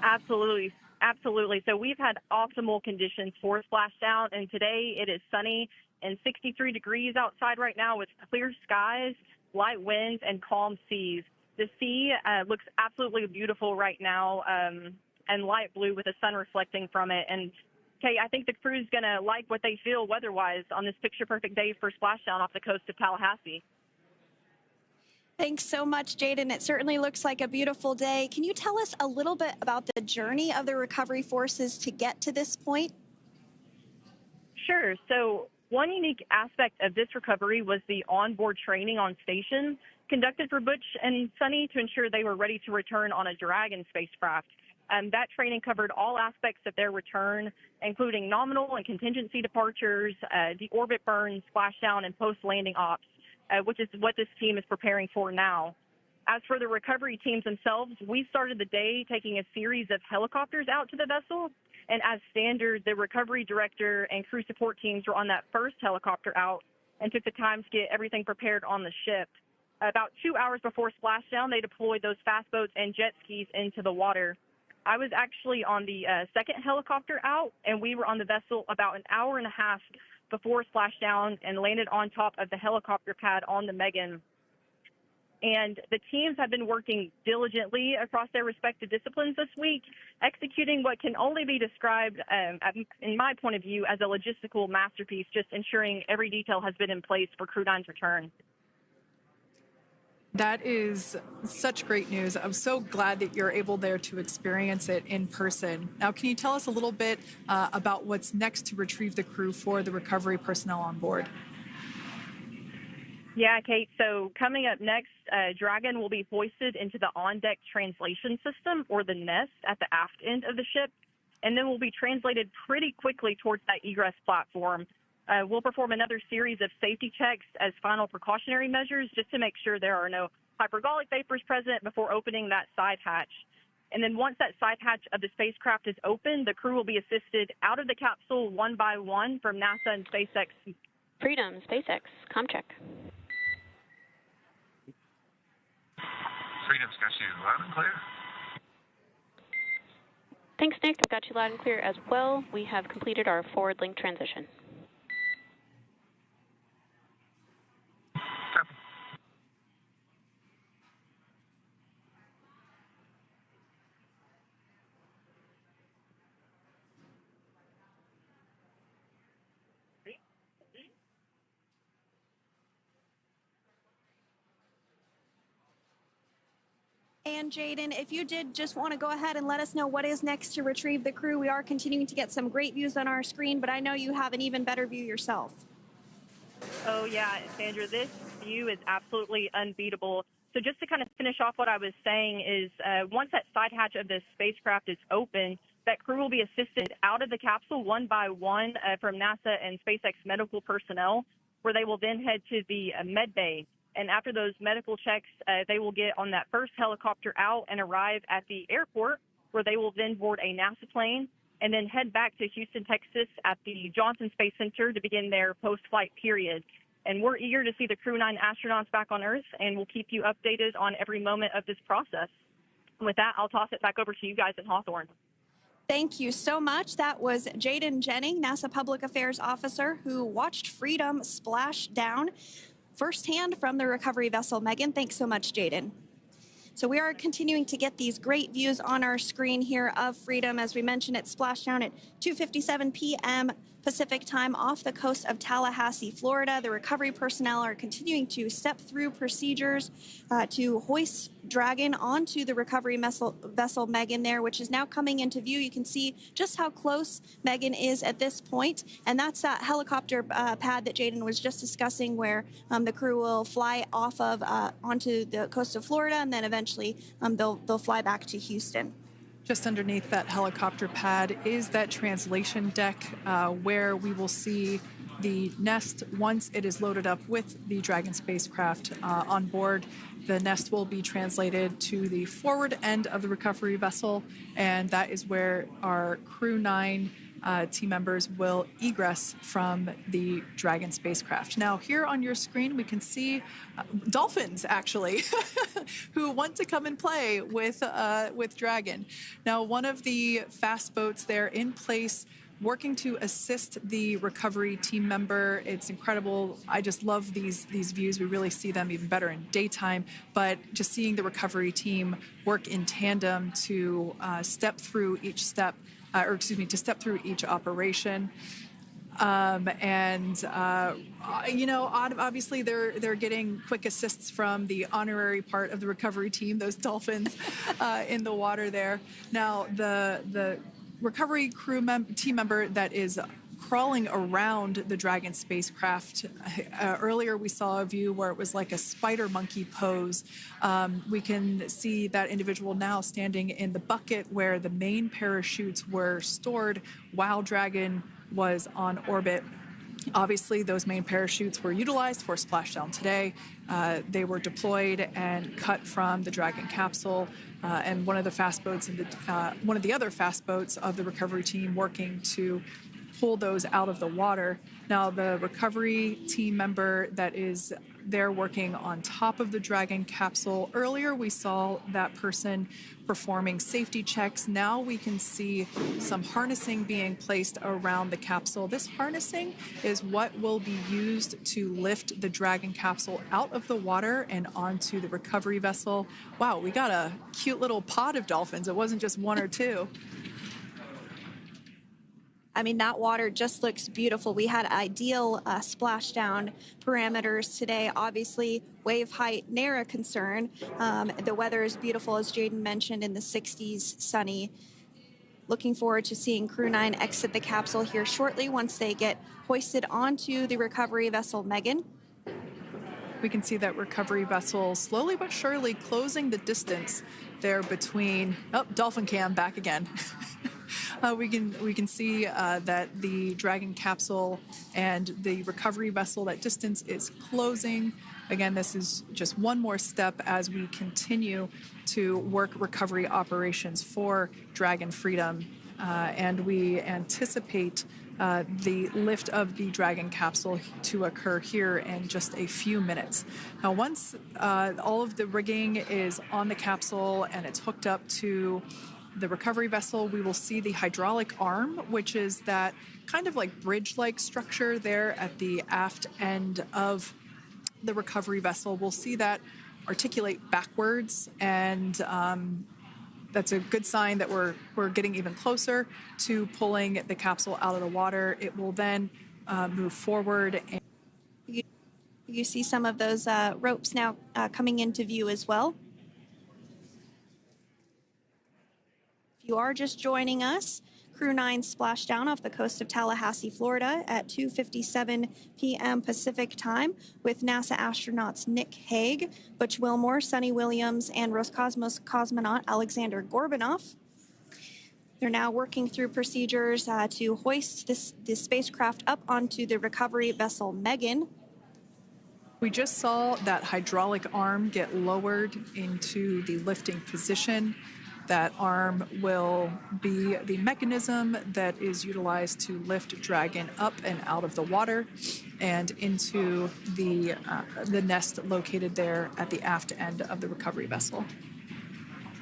Absolutely. Absolutely. So we've had optimal conditions for splashdown, and today it is sunny and 63 degrees outside right now with clear skies, light winds, and calm seas. The sea looks absolutely beautiful right now, and light blue with the sun reflecting from it. And, Kay, I think the crew's going to like what they feel weather-wise on this picture-perfect day for splashdown off the coast of Tallahassee. Thanks so much, Jaden. It certainly looks like a beautiful day. Can you tell us a little bit about the journey of the recovery forces to get to this point? Sure. So one unique aspect of this recovery was the onboard training on station conducted for Butch and Sunny to ensure they were ready to return on a Dragon spacecraft. That training covered all aspects of their return, including nominal and contingency departures, deorbit burns, splashdown, and post-landing ops, which is what this team is preparing for now. As for the recovery teams themselves, we started the day taking a series of helicopters out to the vessel. And as standard, the recovery director and crew support teams were on that first helicopter out and took the time to get everything prepared on the ship. About 2 hours before splashdown, they deployed those fast boats and jet skis into the water. I was actually on the second helicopter out, and we were on the vessel about an hour and a half before splashdown and landed on top of the helicopter pad on the Megan. And the teams have been working diligently across their respective disciplines this week, executing what can only be described, in my point of view, as a logistical masterpiece, just ensuring every detail has been in place for Crew 9's return. That is such great news. I'm so glad that you're able there to experience it in person. Now, can you tell us a little bit about what's next to retrieve the crew for the recovery personnel on board? Yeah, Kate. So coming up next, Dragon will be hoisted into the on-deck translation system, or the nest, at the aft end of the ship, and then will be translated pretty quickly towards that egress platform. We'll perform another series of safety checks as final precautionary measures just to make sure there are no hypergolic vapors present before opening that side hatch. And then once that side hatch of the spacecraft is open, the crew will be assisted out of the capsule one by one from NASA and SpaceX. Freedom, SpaceX, comm check. Freedom's got you loud and clear. Thanks, Nick. I've got you loud and clear as well. We have completed our forward link transition. Copy. And Jaden, if you did just want to go ahead and let us know what is next to retrieve the crew, we are continuing to get some great views on our screen, but I know you have an even better view yourself. Oh, yeah, Sandra, this view is absolutely unbeatable. So just to kind of finish off what I was saying is once that side hatch of the spacecraft is open, that crew will be assisted out of the capsule one by one from NASA and SpaceX medical personnel, where they will then head to the med bay. And after those medical checks, they will get on that first helicopter out and arrive at the airport, where they will then board a NASA plane and then head back to Houston, Texas at the Johnson Space Center to begin their post-flight period. And we're eager to see the Crew 9 astronauts back on Earth, and we'll keep you updated on every moment of this process. And with that, I'll toss it back over to you guys at Hawthorne. Thank you so much. That was Jaden Jennings, NASA Public Affairs Officer, who watched Freedom splash down firsthand from the recovery vessel Megan. Thanks so much, Jaden. So we are continuing to get these great views on our screen here of Freedom. As we mentioned, it splashed down at 2:57 p.m. Pacific time off the coast of Tallahassee, Florida. The recovery personnel are continuing to step through procedures to hoist Dragon onto the recovery vessel Megan there, which is now coming into view. You can see just how close Megan is at this point, and that's that helicopter pad that Jaden was just discussing, where the crew will fly off of onto the coast of Florida, and then eventually they'll fly back to Houston. Just underneath that helicopter pad is that translation deck where we will see the nest once it is loaded up with the Dragon spacecraft on board. The nest will be translated to the forward end of the recovery vessel, and that is where our Crew 9 team members will egress from the Dragon spacecraft. Now, here on your screen, we can see dolphins, actually, who want to come and play with Dragon. Now, one of the fast boats there in place, working to assist the recovery team member. It's incredible. I just love these views. We really see them even better in daytime, but just seeing the recovery team work in tandem to step through each step, to step through each operation. Obviously they're getting quick assists from the honorary part of the recovery team, those dolphins in the water there. Now, the recovery team member that is crawling around the Dragon spacecraft. Earlier we saw a view where it was like a spider monkey pose. We can see that individual now standing in the bucket where the main parachutes were stored while Dragon was on orbit. Obviously, those main parachutes were utilized for splashdown today. They were deployed and cut from the Dragon capsule, and one of the other fast boats of the recovery team working to pull those out of the water. Now, the recovery team member that is there working on top of the Dragon capsule. Earlier, we saw that person performing safety checks. Now we can see some harnessing being placed around the capsule. This harnessing is what will be used to lift the Dragon capsule out of the water and onto the recovery vessel. Wow, we got a cute little pod of dolphins. It wasn't just one or two. I mean, that water just looks beautiful. We had ideal splashdown parameters today. Obviously, wave height, ne'er a concern. The weather is beautiful, as Jaden mentioned, in the 60s, sunny. Looking forward to seeing Crew 9 exit the capsule here shortly once they get hoisted onto the recovery vessel Megan. We can see that recovery vessel slowly but surely closing the distance there between... Oh, dolphin cam back again. We can see that the Dragon capsule and the recovery vessel, that distance is closing. Again, this is just one more step as we continue to work recovery operations for Dragon Freedom. And we anticipate the lift of the Dragon capsule to occur here in just a few minutes. Now, once all of the rigging is on the capsule and it's hooked up to the recovery vessel, we will see the hydraulic arm, which is that kind of like bridge-like structure there at the aft end of the recovery vessel. We'll see that articulate backwards, and that's a good sign that we're getting even closer to pulling the capsule out of the water. It will then move forward. And you see some of those ropes now coming into view as well. If you are just joining us, Crew 9 splashed down off the coast of Tallahassee, Florida at 2:57 p.m. Pacific time with NASA astronauts Nick Hague, Butch Wilmore, Sunny Williams, and Roscosmos cosmonaut Alexander Gorbanov. They're now working through procedures to hoist this spacecraft up onto the recovery vessel Megan. We just saw that hydraulic arm get lowered into the lifting position. That arm will be the mechanism that is utilized to lift Dragon up and out of the water and into the nest located there at the aft end of the recovery vessel.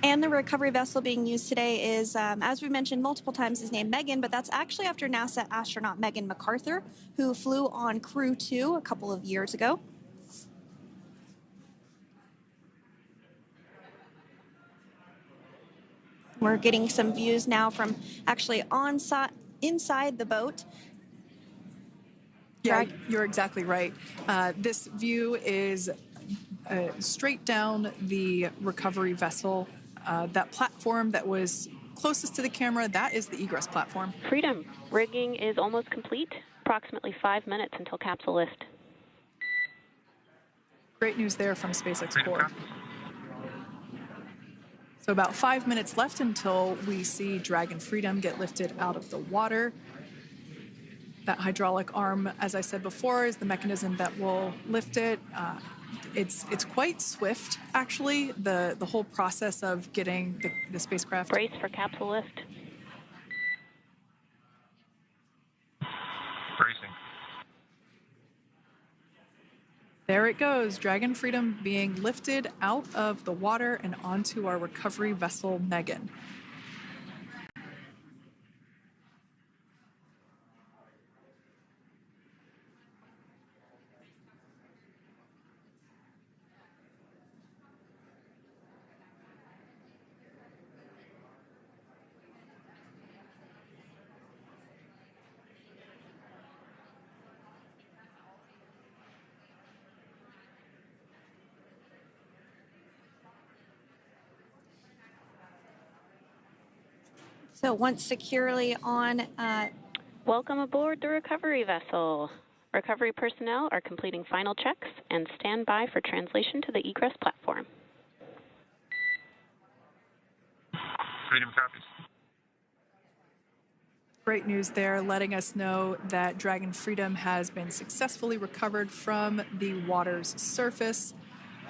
And the recovery vessel being used today is, as we mentioned multiple times, is named Megan, but that's actually after NASA astronaut Megan McArthur, who flew on Crew 2 a couple of years ago. We're getting some views now from actually inside the boat. Yeah, you're exactly right. This view is straight down the recovery vessel. That platform that was closest to the camera, that is the egress platform. Freedom, rigging is almost complete. Approximately 5 minutes until capsule lift. Great news there from SpaceX Core. So about 5 minutes left until we see Dragon Freedom get lifted out of the water. That hydraulic arm, as I said before, is the mechanism that will lift it. It's quite swift, actually, the whole process of getting the spacecraft. Brace for capsule lift. Bracing. There it goes, Dragon Freedom being lifted out of the water and onto our recovery vessel, Megan. So once securely on... Welcome aboard the recovery vessel. Recovery personnel are completing final checks and stand by for translation to the egress platform. Freedom copies. Great news there, letting us know that Dragon Freedom has been successfully recovered from the water's surface.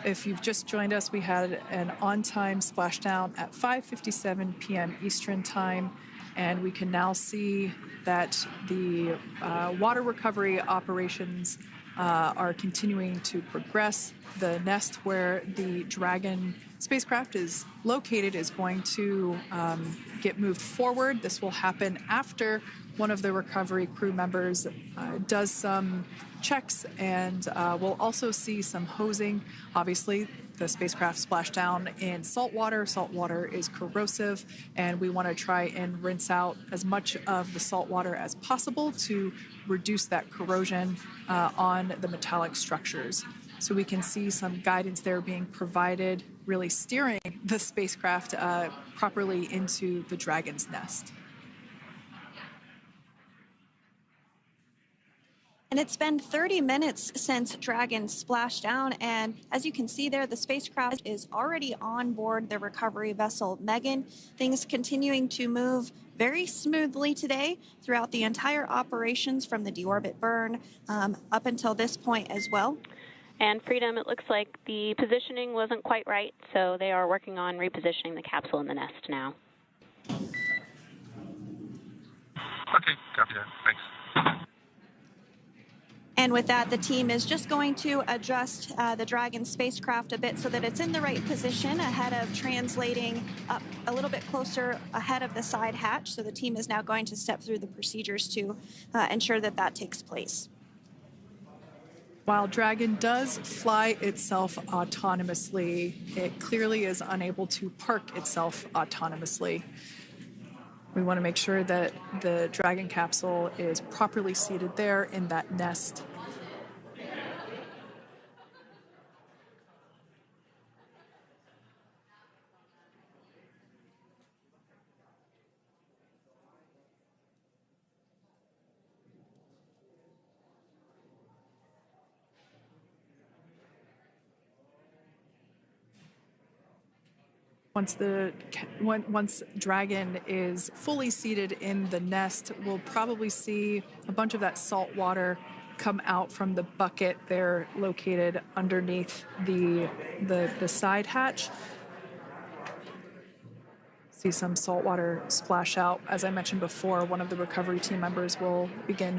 If you've just joined us, we had an on-time splashdown at 5:57 p.m. Eastern Time, and we can now see that the water recovery operations are continuing to progress. The nest where the Dragon spacecraft is located is going to get moved forward. This will happen after one of the recovery crew members does some checks, and we'll also see some hosing. Obviously, the spacecraft splashed down in salt water. Salt water is corrosive, and we want to try and rinse out as much of the salt water as possible to reduce that corrosion on the metallic structures. So we can see some guidance there being provided, really steering the spacecraft properly into the Dragon's nest. And it's been 30 minutes since Dragon splashed down, and as you can see there, the spacecraft is already on board the recovery vessel Megan. Things continuing to move very smoothly today throughout the entire operations from the deorbit burn up until this point as well. And Freedom, it looks like the positioning wasn't quite right, so they are working on repositioning the capsule in the nest now. Okay, copy that. Thanks. And with that, the team is just going to adjust the Dragon spacecraft a bit so that it's in the right position ahead of translating up a little bit closer ahead of the side hatch. So the team is now going to step through the procedures to ensure that that takes place. While Dragon does fly itself autonomously, it clearly is unable to park itself autonomously. We want to make sure that the Dragon capsule is properly seated there in that nest. Once Dragon is fully seated in the nest, we'll probably see a bunch of that salt water come out from the bucket there located underneath the side hatch. See some salt water splash out. As I mentioned before, one of the recovery team members will begin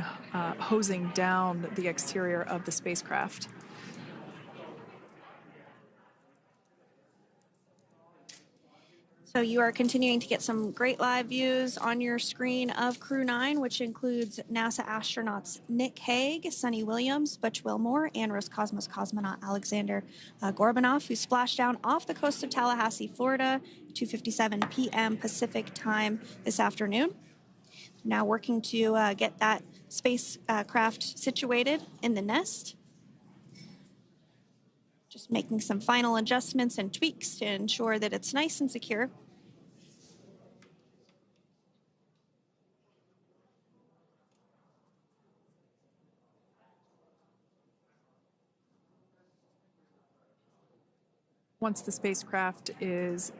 hosing down the exterior of the spacecraft. So you are continuing to get some great live views on your screen of Crew 9, which includes NASA astronauts Nick Hague, Sunny Williams, Butch Wilmore, and Roscosmos cosmonaut Alexander Gorbanov, who splashed down off the coast of Tallahassee, Florida, 2:57 p.m. Pacific time this afternoon. Now working to get that spacecraft situated in the nest. Just making some final adjustments and tweaks to ensure that it's nice and secure. Once the spacecraft is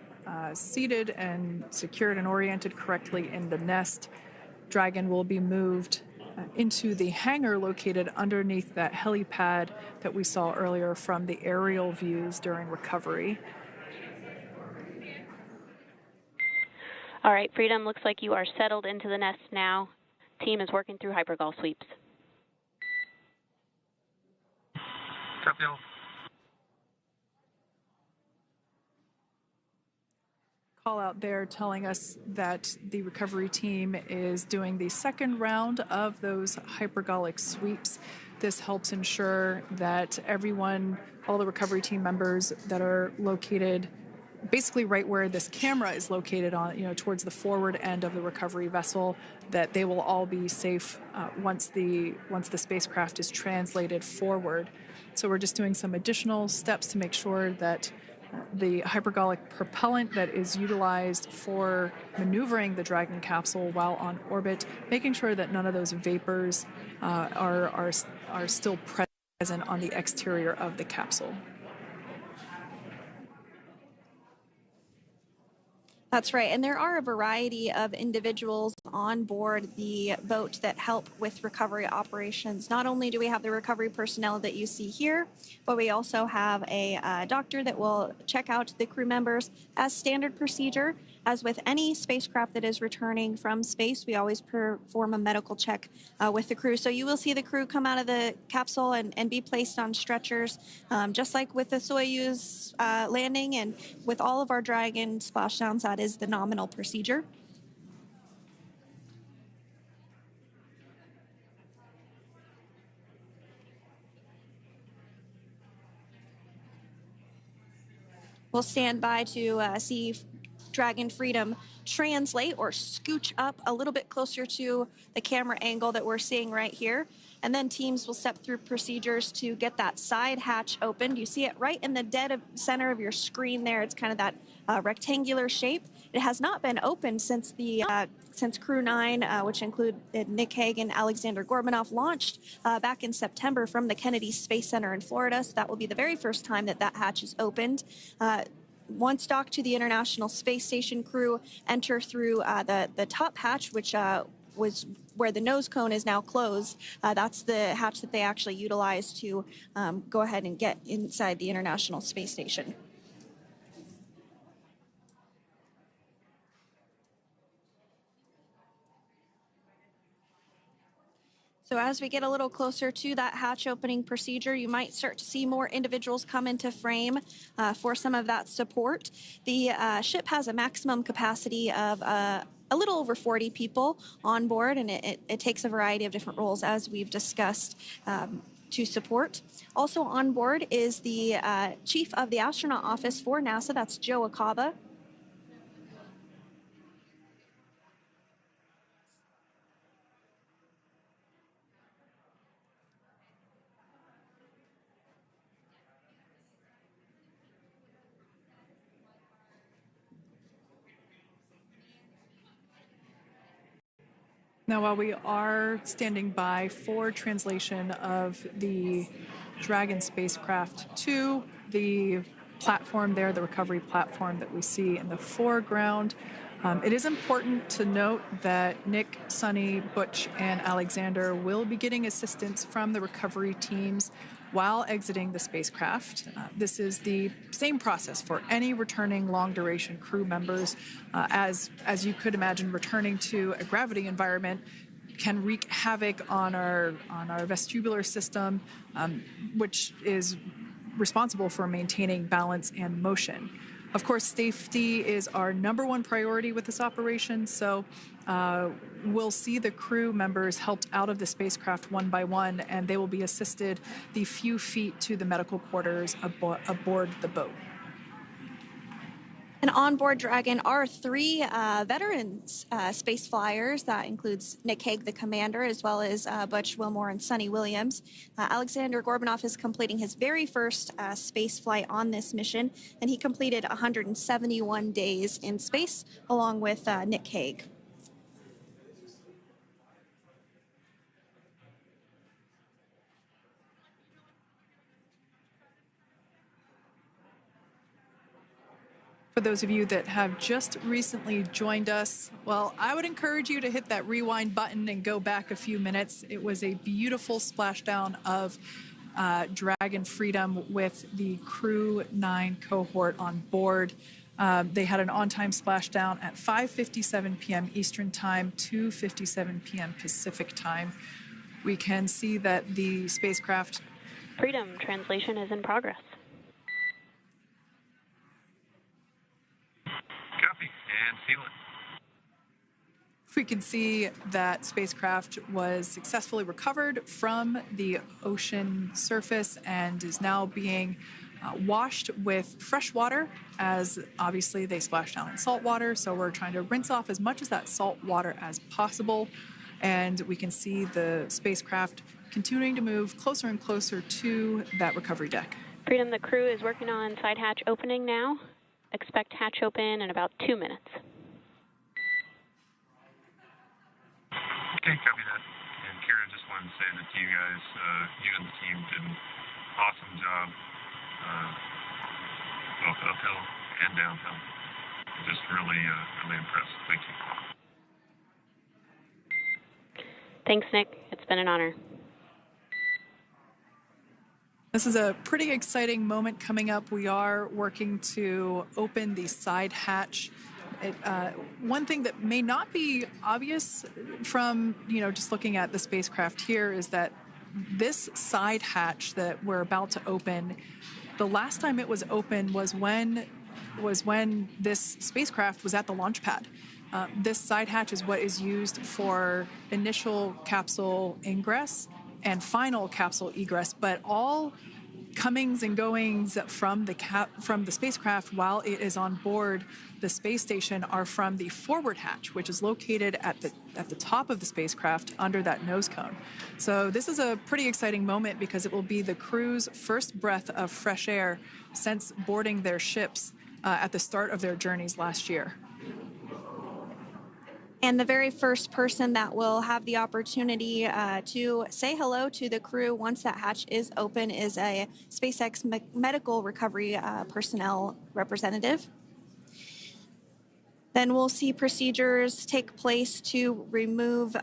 seated and secured and oriented correctly in the nest, Dragon will be moved into the hangar located underneath that helipad that we saw earlier from the aerial views during recovery. All right, Freedom, looks like you are settled into the nest now. Team is working through hypergol sweeps. Copy all. Call out there telling us that the recovery team is doing the second round of those hypergolic sweeps. This helps ensure that everyone, all the recovery team members that are located basically right where this camera is located on, towards the forward end of the recovery vessel, that they will all be safe once the spacecraft is translated forward. So we're just doing some additional steps to make sure that the hypergolic propellant that is utilized for maneuvering the Dragon capsule while on orbit, making sure that none of those vapors are still present on the exterior of the capsule. That's right, and there are a variety of individuals on board the boat that help with recovery operations. Not only do we have the recovery personnel that you see here, but we also have a doctor that will check out the crew members as standard procedure. As with any spacecraft that is returning from space, we always perform a medical check with the crew. So you will see the crew come out of the capsule and be placed on stretchers, just like with the Soyuz landing and with all of our Dragon splashdowns, that is the nominal procedure. We'll stand by to see Dragon Freedom translate or scooch up a little bit closer to the camera angle that we're seeing right here. And then teams will step through procedures to get that side hatch opened. You see it right in the dead center of your screen there. It's kind of that rectangular shape. It has not been opened since Crew 9, which include Nick Hague and Alexander Gorbanov, launched back in September from the Kennedy Space Center in Florida. So that will be the very first time that hatch is opened. Once docked to the International Space Station, crew enter through the top hatch, which was where the nose cone is now closed. That's the hatch that they actually utilize to go ahead and get inside the International Space Station. So as we get a little closer to that hatch opening procedure, you might start to see more individuals come into frame for some of that support. The ship has a maximum capacity of a little over 40 people on board, and it takes a variety of different roles, as we've discussed, to support. Also on board is the chief of the astronaut office for NASA, that's Joe Acaba. Now, while we are standing by for translation of the Dragon spacecraft to the platform there, the recovery platform that we see in the foreground, it is important to note that Nick, Sunny, Butch, and Alexander will be getting assistance from the recovery teams while exiting the spacecraft. This is the same process for any returning long-duration crew members. As you could imagine, returning to a gravity environment can wreak havoc on our vestibular system, which is responsible for maintaining balance and motion. Of course, safety is our #1 priority with this operation, so we'll see the crew members helped out of the spacecraft one by one, and they will be assisted the few feet to the medical quarters aboard the boat. And on board Dragon are 3 veterans space flyers. That includes Nick Hague, the commander, as well as Butch Wilmore and Sunny Williams. Alexander Gorbunov is completing his very first space flight on this mission, and he completed 171 days in space along with Nick Hague. For those of you that have just recently joined us, well, I would encourage you to hit that rewind button and go back a few minutes. It was a beautiful splashdown of Dragon Freedom with the Crew 9 cohort on board. They had an on-time splashdown at 5:57 p.m. Eastern Time, 2:57 p.m. Pacific Time. We can see that the spacecraft... Freedom translation is in progress. Copy, and seal it. We can see that spacecraft was successfully recovered from the ocean surface and is now being washed with fresh water, as obviously they splashed down in salt water. So we're trying to rinse off as much of that salt water as possible. And we can see the spacecraft continuing to move closer and closer to that recovery deck. Freedom, the crew is working on side hatch opening now. Expect hatch open in about 2 minutes. Okay, copy that. And Kira, just wanted to say that you guys, you and the team did an awesome job, both uphill and downhill. Just really, really impressed. Thank you. Thanks, Nick. It's been an honor. This is a pretty exciting moment coming up. We are working to open the side hatch. One thing that may not be obvious from, just looking at the spacecraft here is that this side hatch that we're about to open, the last time it was open was when this spacecraft was at the launch pad. This side hatch is what is used for initial capsule ingress and final capsule egress, but all comings and goings from the spacecraft while it is on board the space station are from the forward hatch, which is located at the top of the spacecraft under that nose cone. So this is a pretty exciting moment because it will be the crew's first breath of fresh air since boarding their ships at the start of their journeys last year. And the very first person that will have the opportunity to say hello to the crew once that hatch is open is a SpaceX medical recovery personnel representative. Then we'll see procedures take place to remove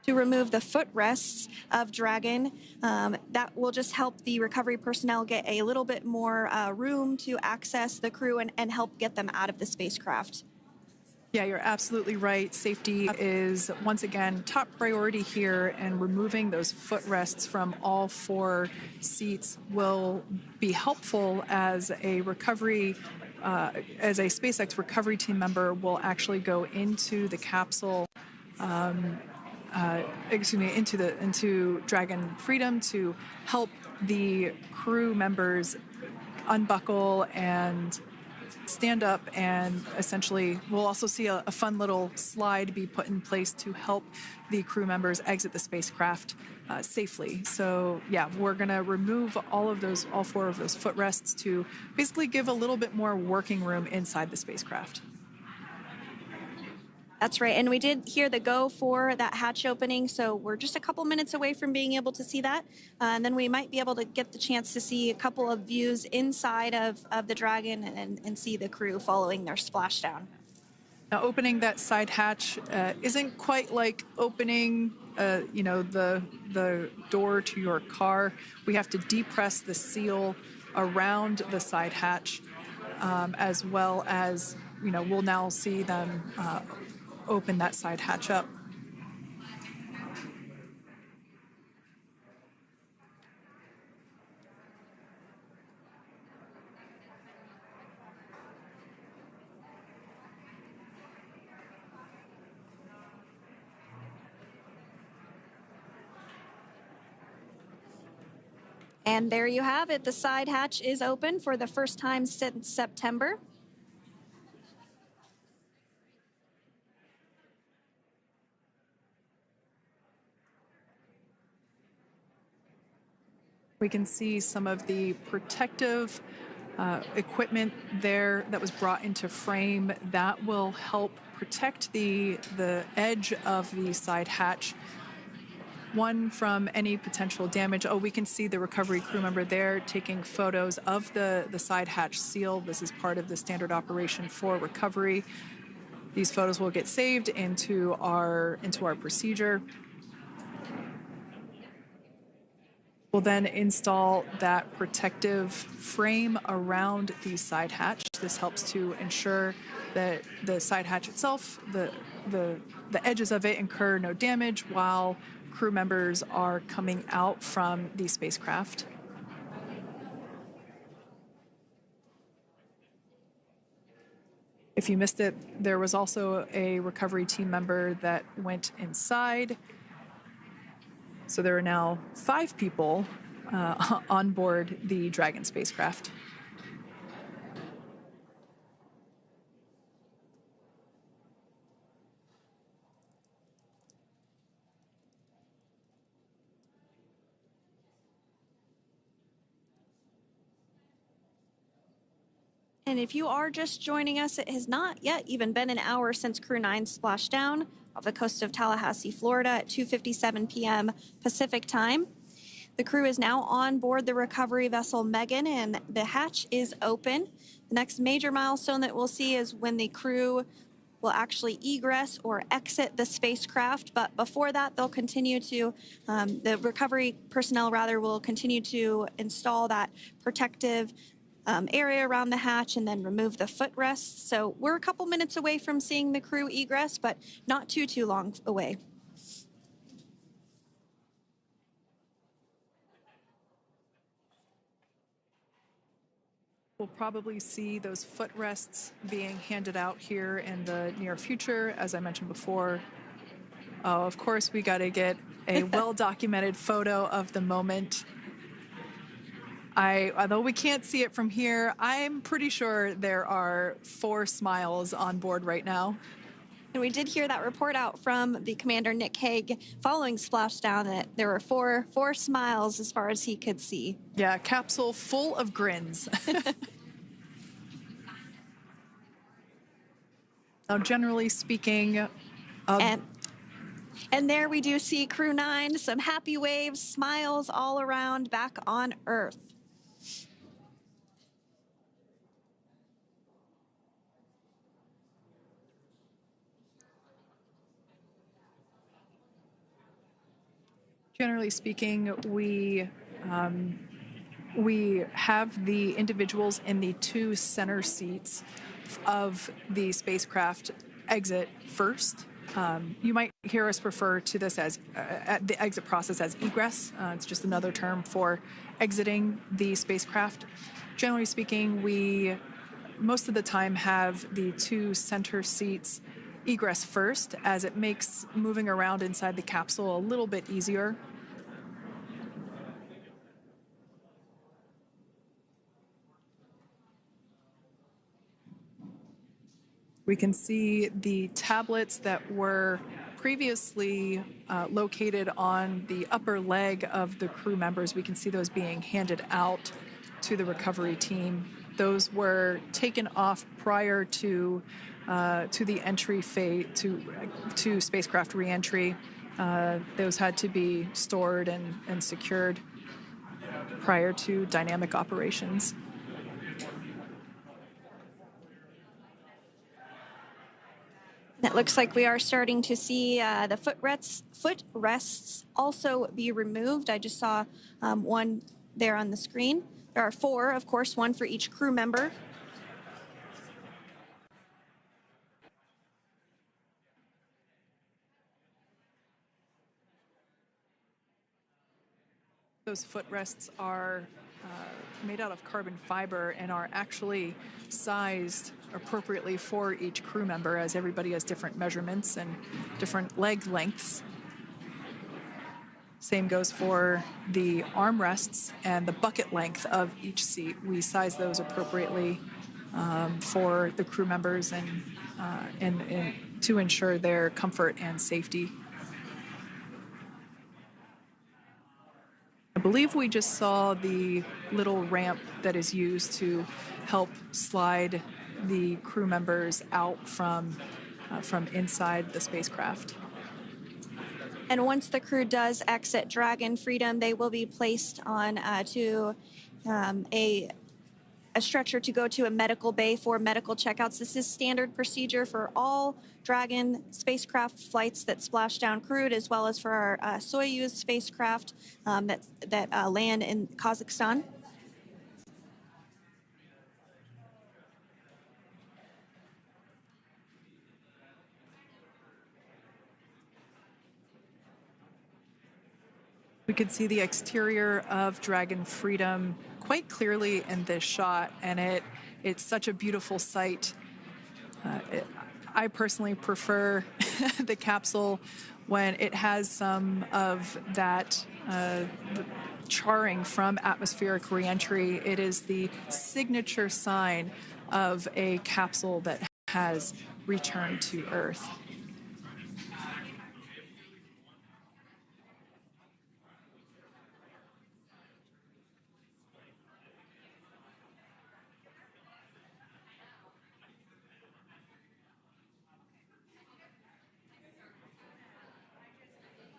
to remove the footrests of Dragon. That will just help the recovery personnel get a little bit more room to access the crew and help get them out of the spacecraft. Yeah, you're absolutely right. Safety is, once again, top priority here, and removing those footrests from all 4 seats will be helpful as a recovery, as a SpaceX recovery team member will actually go into the capsule, into Dragon Freedom to help the crew members unbuckle and stand up, and essentially we'll also see a fun little slide be put in place to help the crew members exit the spacecraft safely. So yeah, we're going to remove all 4 of those footrests to basically give a little bit more working room inside the spacecraft. That's right, and we did hear the go for that hatch opening, so we're just a couple minutes away from being able to see that, and then we might be able to get the chance to see a couple of views inside of the Dragon and see the crew following their splashdown. Now, opening that side hatch isn't quite like opening, the door to your car. We have to depress the seal around the side hatch, as well as, we'll now see them open that side hatch up. And there you have it. The side hatch is open for the first time since September. We can see some of the protective equipment there that was brought into frame that will help protect the edge of the side hatch, one, from any potential damage. Oh, we can see the recovery crew member there taking photos of the side hatch seal. This is part of the standard operation for recovery. These photos will get saved into our procedure. We'll then install that protective frame around the side hatch. This helps to ensure that the side hatch itself, the edges of it, incur no damage while crew members are coming out from the spacecraft. If you missed it, there was also a recovery team member that went inside. So there are now 5 people on board the Dragon spacecraft. And if you are just joining us, it has not yet even been an hour since Crew 9 splashed down off the coast of Tallahassee, Florida at 2:57 p.m. Pacific time. The crew is now on board the recovery vessel Megan, and the hatch is open. The next major milestone that we'll see is when the crew will actually egress or exit the spacecraft. But before that, they'll continue to, the recovery personnel rather, will continue to install that protective area around the hatch and then remove the footrests. So we're a couple minutes away from seeing the crew egress, but not too long away. We'll probably see those footrests being handed out here in the near future, as I mentioned before. Oh, of course, we got to get a well-documented photo of the moment. Although we can't see it from here, I'm pretty sure there are 4 smiles on board right now. And we did hear that report out from the commander, Nick Hague, following splashdown, that there were four smiles as far as he could see. Yeah, capsule full of grins. Now, generally speaking... And there we do see Crew 9, some happy waves, smiles all around back on Earth. Generally speaking, we have the individuals in the two center seats of the spacecraft exit first. You might hear us refer to this as the exit process as egress. It's just another term for exiting the spacecraft. Generally speaking, we most of the time have the two center seats egress first, as it makes moving around inside the capsule a little bit easier. We can see the tablets that were previously located on the upper leg of the crew members. We can see those being handed out to the recovery team. Those were taken off prior to the entry phase, to spacecraft reentry. Those had to be stored and secured prior to dynamic operations. It looks like we are starting to see the footrests also be removed. I just saw one there on the screen. There are 4, of course, one for each crew member. Those footrests are made out of carbon fiber and are actually sized appropriately for each crew member, as everybody has different measurements and different leg lengths. Same goes for the armrests and the bucket length of each seat. We size those appropriately for the crew members and to ensure their comfort and safety. I believe we just saw the little ramp that is used to help slide the crew members out from inside the spacecraft. And once the crew does exit Dragon Freedom, they will be placed on to a stretcher to go to a medical bay for medical checkouts. This is standard procedure for all Dragon spacecraft flights that splashdown crewed, as well as for our Soyuz spacecraft that land in Kazakhstan. We could see the exterior of Dragon Freedom quite clearly in this shot, and it's such a beautiful sight. I personally prefer the capsule when it has some of that charring from atmospheric reentry. It is the signature sign of a capsule that has returned to Earth.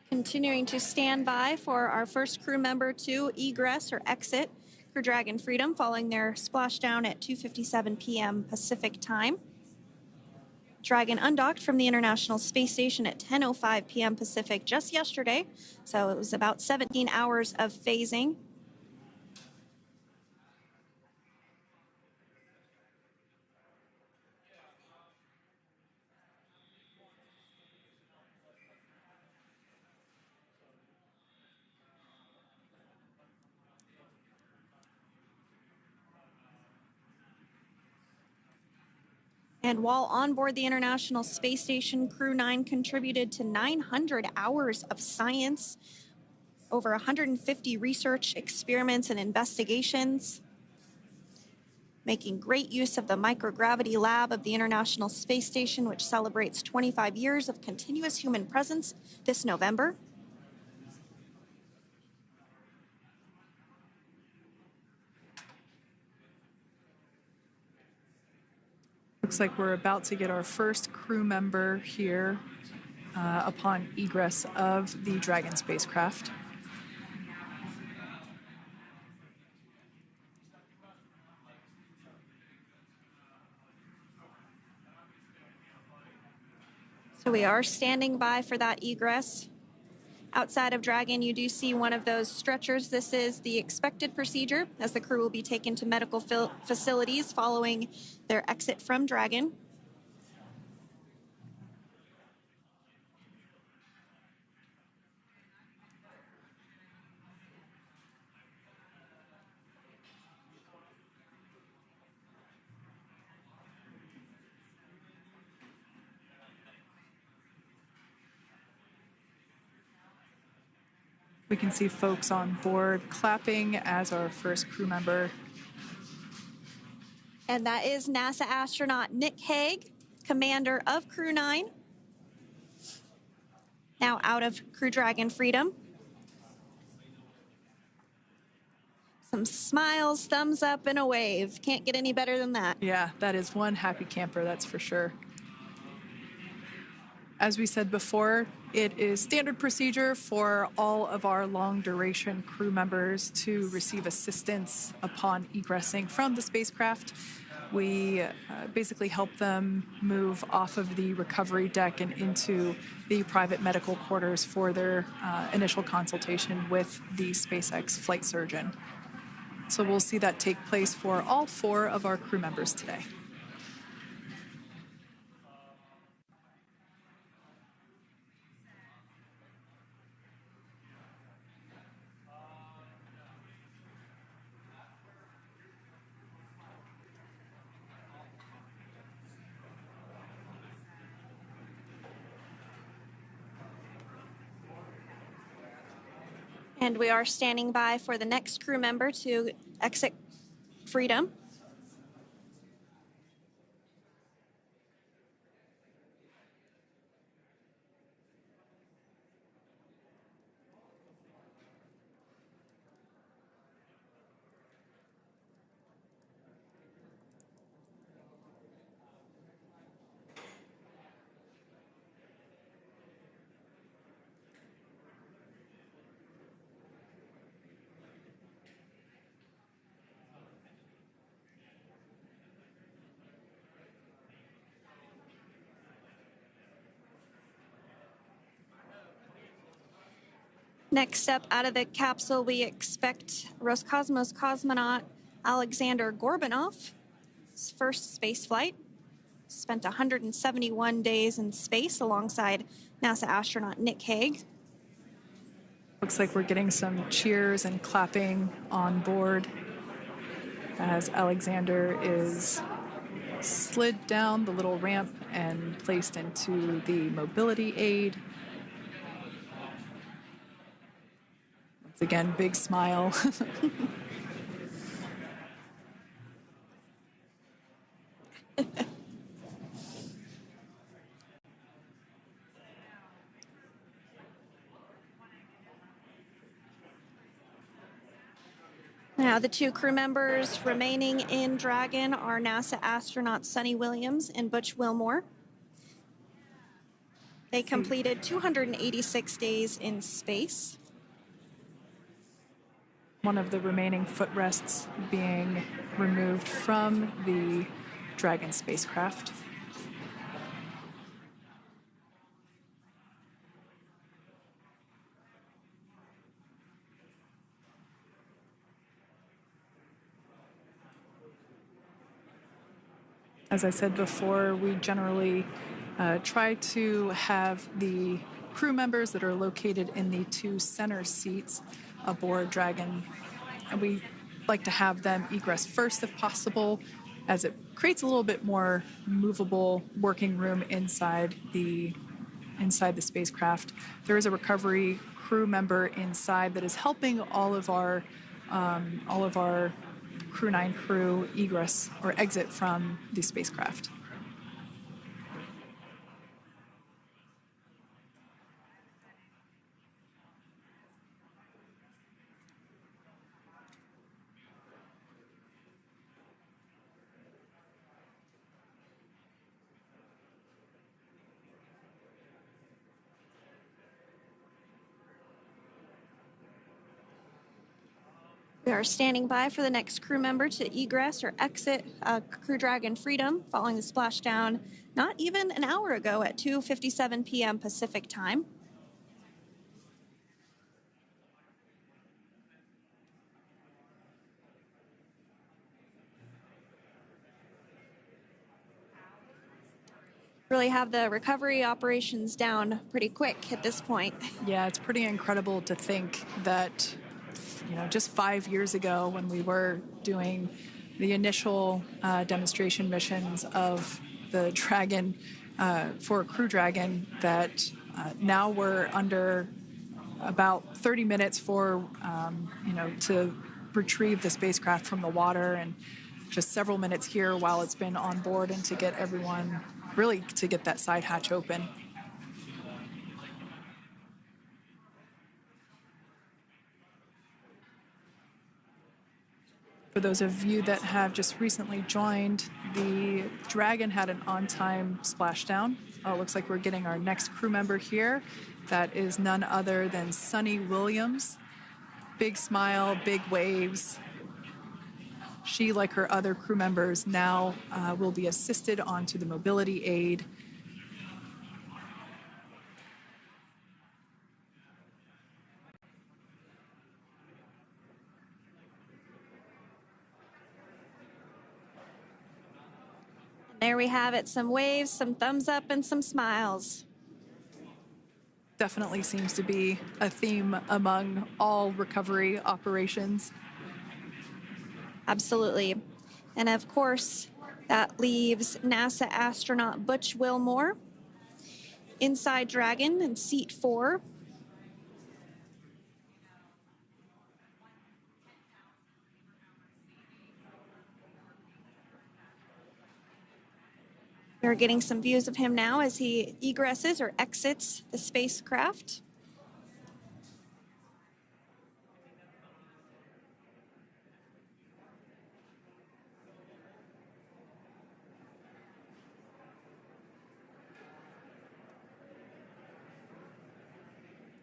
Continuing to stand by for our first crew member to egress or exit Crew Dragon Freedom following their splashdown at 2:57 p.m. Pacific time. Dragon undocked from the International Space Station at 10:05 p.m. Pacific just yesterday, so it was about 17 hours of phasing. And while on board the International Space Station, Crew 9 contributed to 900 hours of science, over 150 research experiments and investigations, making great use of the microgravity lab of the International Space Station, which celebrates 25 years of continuous human presence this November. Looks like we're about to get our first crew member here upon egress of the Dragon spacecraft. So we are standing by for that egress. Outside of Dragon, you do see one of those stretchers. This is the expected procedure, as the crew will be taken to medical facilities following their exit from Dragon. We can see folks on board clapping as our first crew member. And that is NASA astronaut Nick Hague, commander of Crew 9, now out of Crew Dragon Freedom. Some smiles, thumbs up, and a wave. Can't get any better than that. Yeah, that is one happy camper, that's for sure. As we said before, it is standard procedure for all of our long-duration crew members to receive assistance upon egressing from the spacecraft. We basically help them move off of the recovery deck and into the private medical quarters for their initial consultation with the SpaceX flight surgeon. So we'll see that take place for all 4 of our crew members today. And we are standing by for the next crew member to exit Freedom. Next up out of the capsule, we expect Roscosmos cosmonaut Alexander Gorbanov. His first space flight. Spent 171 days in space alongside NASA astronaut Nick Hague. Looks like we're getting some cheers and clapping on board as Alexander is slid down the little ramp and placed into the mobility aid. Once again, big smile. Now, the 2 crew members remaining in Dragon are NASA astronauts Sunita Williams and Butch Wilmore. They completed 286 days in space. One of the remaining footrests being removed from the Dragon spacecraft. As I said before, we generally try to have the crew members that are located in the 2 center seats aboard Dragon, and we like to have them egress first if possible, as it creates a little bit more movable working room inside the spacecraft. There is a recovery crew member inside that is helping all of our Crew 9 crew egress or exit from the spacecraft. We are standing by for the next crew member to egress or exit Crew Dragon Freedom following the splashdown not even an hour ago at 2:57 p.m. Pacific time. Really have the recovery operations down pretty quick at this point. Yeah, it's pretty incredible to think that, just 5 years ago when we were doing the initial demonstration missions of the Dragon for Crew Dragon, that now we're under about 30 minutes for, to retrieve the spacecraft from the water, and just several minutes here while it's been on board, and to get everyone, really to get that side hatch open. For those of you that have just recently joined, the Dragon had an on-time splashdown. It looks like we're getting our next crew member here. That is none other than Sunita Williams. Big smile, big waves. She, like her other crew members, now will be assisted onto the mobility aid. There we have it, some waves, some thumbs up, and some smiles. Definitely seems to be a theme among all recovery operations. Absolutely. And of course, that leaves NASA astronaut Butch Wilmore inside Dragon in seat 4. We're getting some views of him now as he egresses or exits the spacecraft.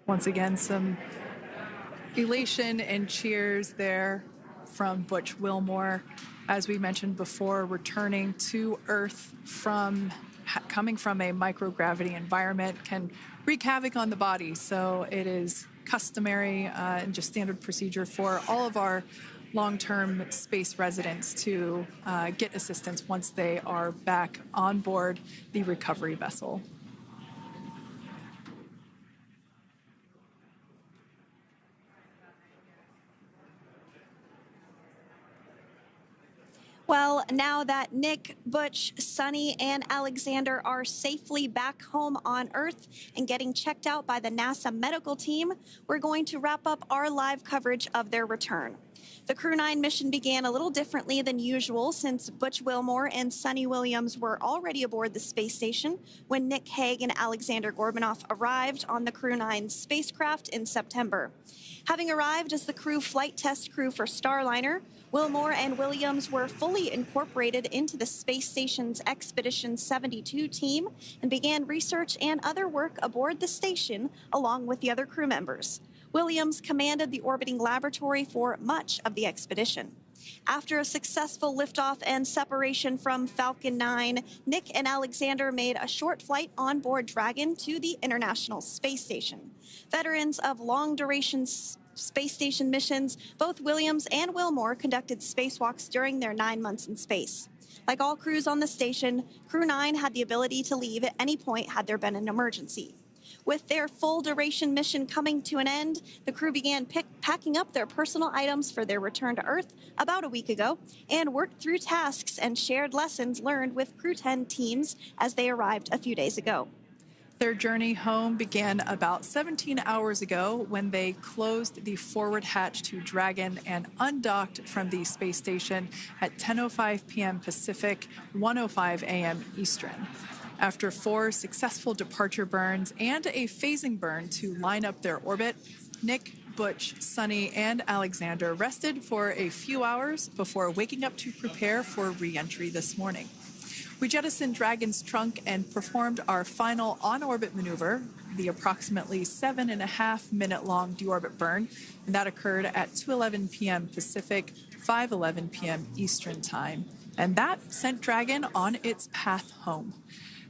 Once again, some elation and cheers there from Butch Wilmore. As we mentioned before, returning to Earth coming from a microgravity environment can wreak havoc on the body. So it is customary and just standard procedure for all of our long-term space residents to get assistance once they are back on board the recovery vessel. Well, now that Nick, Butch, Sunny, and Alexander are safely back home on Earth and getting checked out by the NASA medical team, we're going to wrap up our live coverage of their return. The Crew 9 mission began a little differently than usual since Butch Wilmore and Sunny Williams were already aboard the space station when Nick Hague and Alexander Gorbunoff arrived on the Crew 9 spacecraft in September. Having arrived as the crew flight test crew for Starliner, Wilmore and Williams were fully incorporated into the space station's Expedition 72 team and began research and other work aboard the station along with the other crew members. Williams commanded the orbiting laboratory for much of the expedition. After a successful liftoff and separation from Falcon 9, Nick and Alexander made a short flight on board Dragon to the International Space Station. Veterans of long-duration space station missions, both Williams and Wilmore conducted spacewalks during their 9 months in space. Like all crews on the station, Crew 9 had the ability to leave at any point had there been an emergency. With their full-duration mission coming to an end, the crew began packing up their personal items for their return to Earth about a week ago and worked through tasks and shared lessons learned with Crew 10 teams as they arrived a few days ago. Their journey home began about 17 hours ago when they closed the forward hatch to Dragon and undocked from the space station at 10:05 p.m. Pacific, 1:05 a.m. Eastern. After 4 successful departure burns and a phasing burn to line up their orbit, Nick, Butch, Sunny, and Alexander rested for a few hours before waking up to prepare for re-entry this morning. We jettisoned Dragon's trunk and performed our final on-orbit maneuver, the approximately 7.5-minute-long deorbit burn, and that occurred at 2:11 p.m. Pacific, 5:11 p.m. Eastern Time. And that sent Dragon on its path home.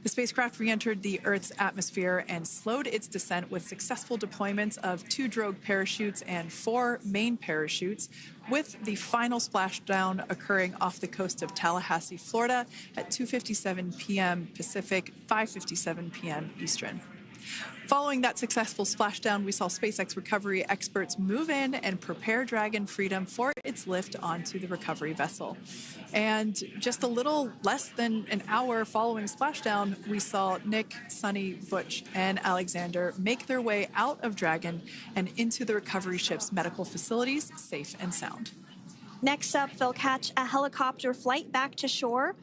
The spacecraft re-entered the Earth's atmosphere and slowed its descent with successful deployments of 2 drogue parachutes and 4 main parachutes, with the final splashdown occurring off the coast of Tallahassee, Florida at 2:57 p.m. Pacific, 5:57 p.m. Eastern. Following that successful splashdown, we saw SpaceX recovery experts move in and prepare Dragon Freedom for its lift onto the recovery vessel. And just a little less than an hour following splashdown, we saw Nick, Sunny, Butch, and Alexander make their way out of Dragon and into the recovery ship's medical facilities, safe and sound. Next up, they'll catch a helicopter flight back to shore,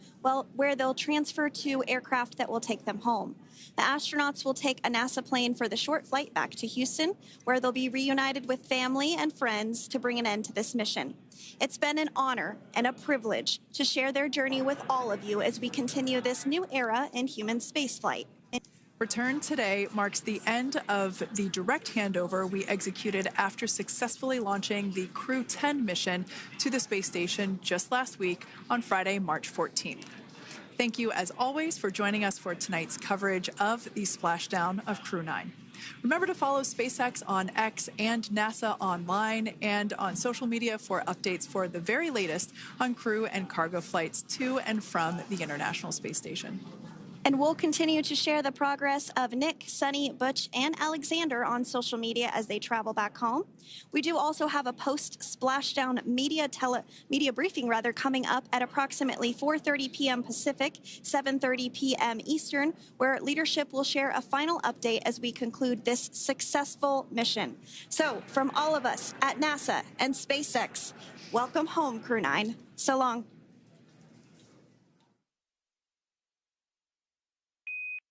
where they'll transfer to aircraft that will take them home. The astronauts will take a NASA plane for the short flight back to Houston, where they'll be reunited with family and friends to bring an end to this mission. It's been an honor and a privilege to share their journey with all of you as we continue this new era in human spaceflight. Return today marks the end of the direct handover we executed after successfully launching the Crew 10 mission to the space station just last week on Friday, March 14th. Thank you, as always, for joining us for tonight's coverage of the splashdown of Crew 9. Remember to follow SpaceX on X and NASA online and on social media for updates for the very latest on crew and cargo flights to and from the International Space Station. And we'll continue to share the progress of Nick, Sunny, Butch, and Alexander on social media as they travel back home. We do also have a post-splashdown media briefing coming up at approximately 4:30 p.m. Pacific, 7:30 p.m. Eastern, where leadership will share a final update as we conclude this successful mission. So, from all of us at NASA and SpaceX, welcome home, Crew 9. So long.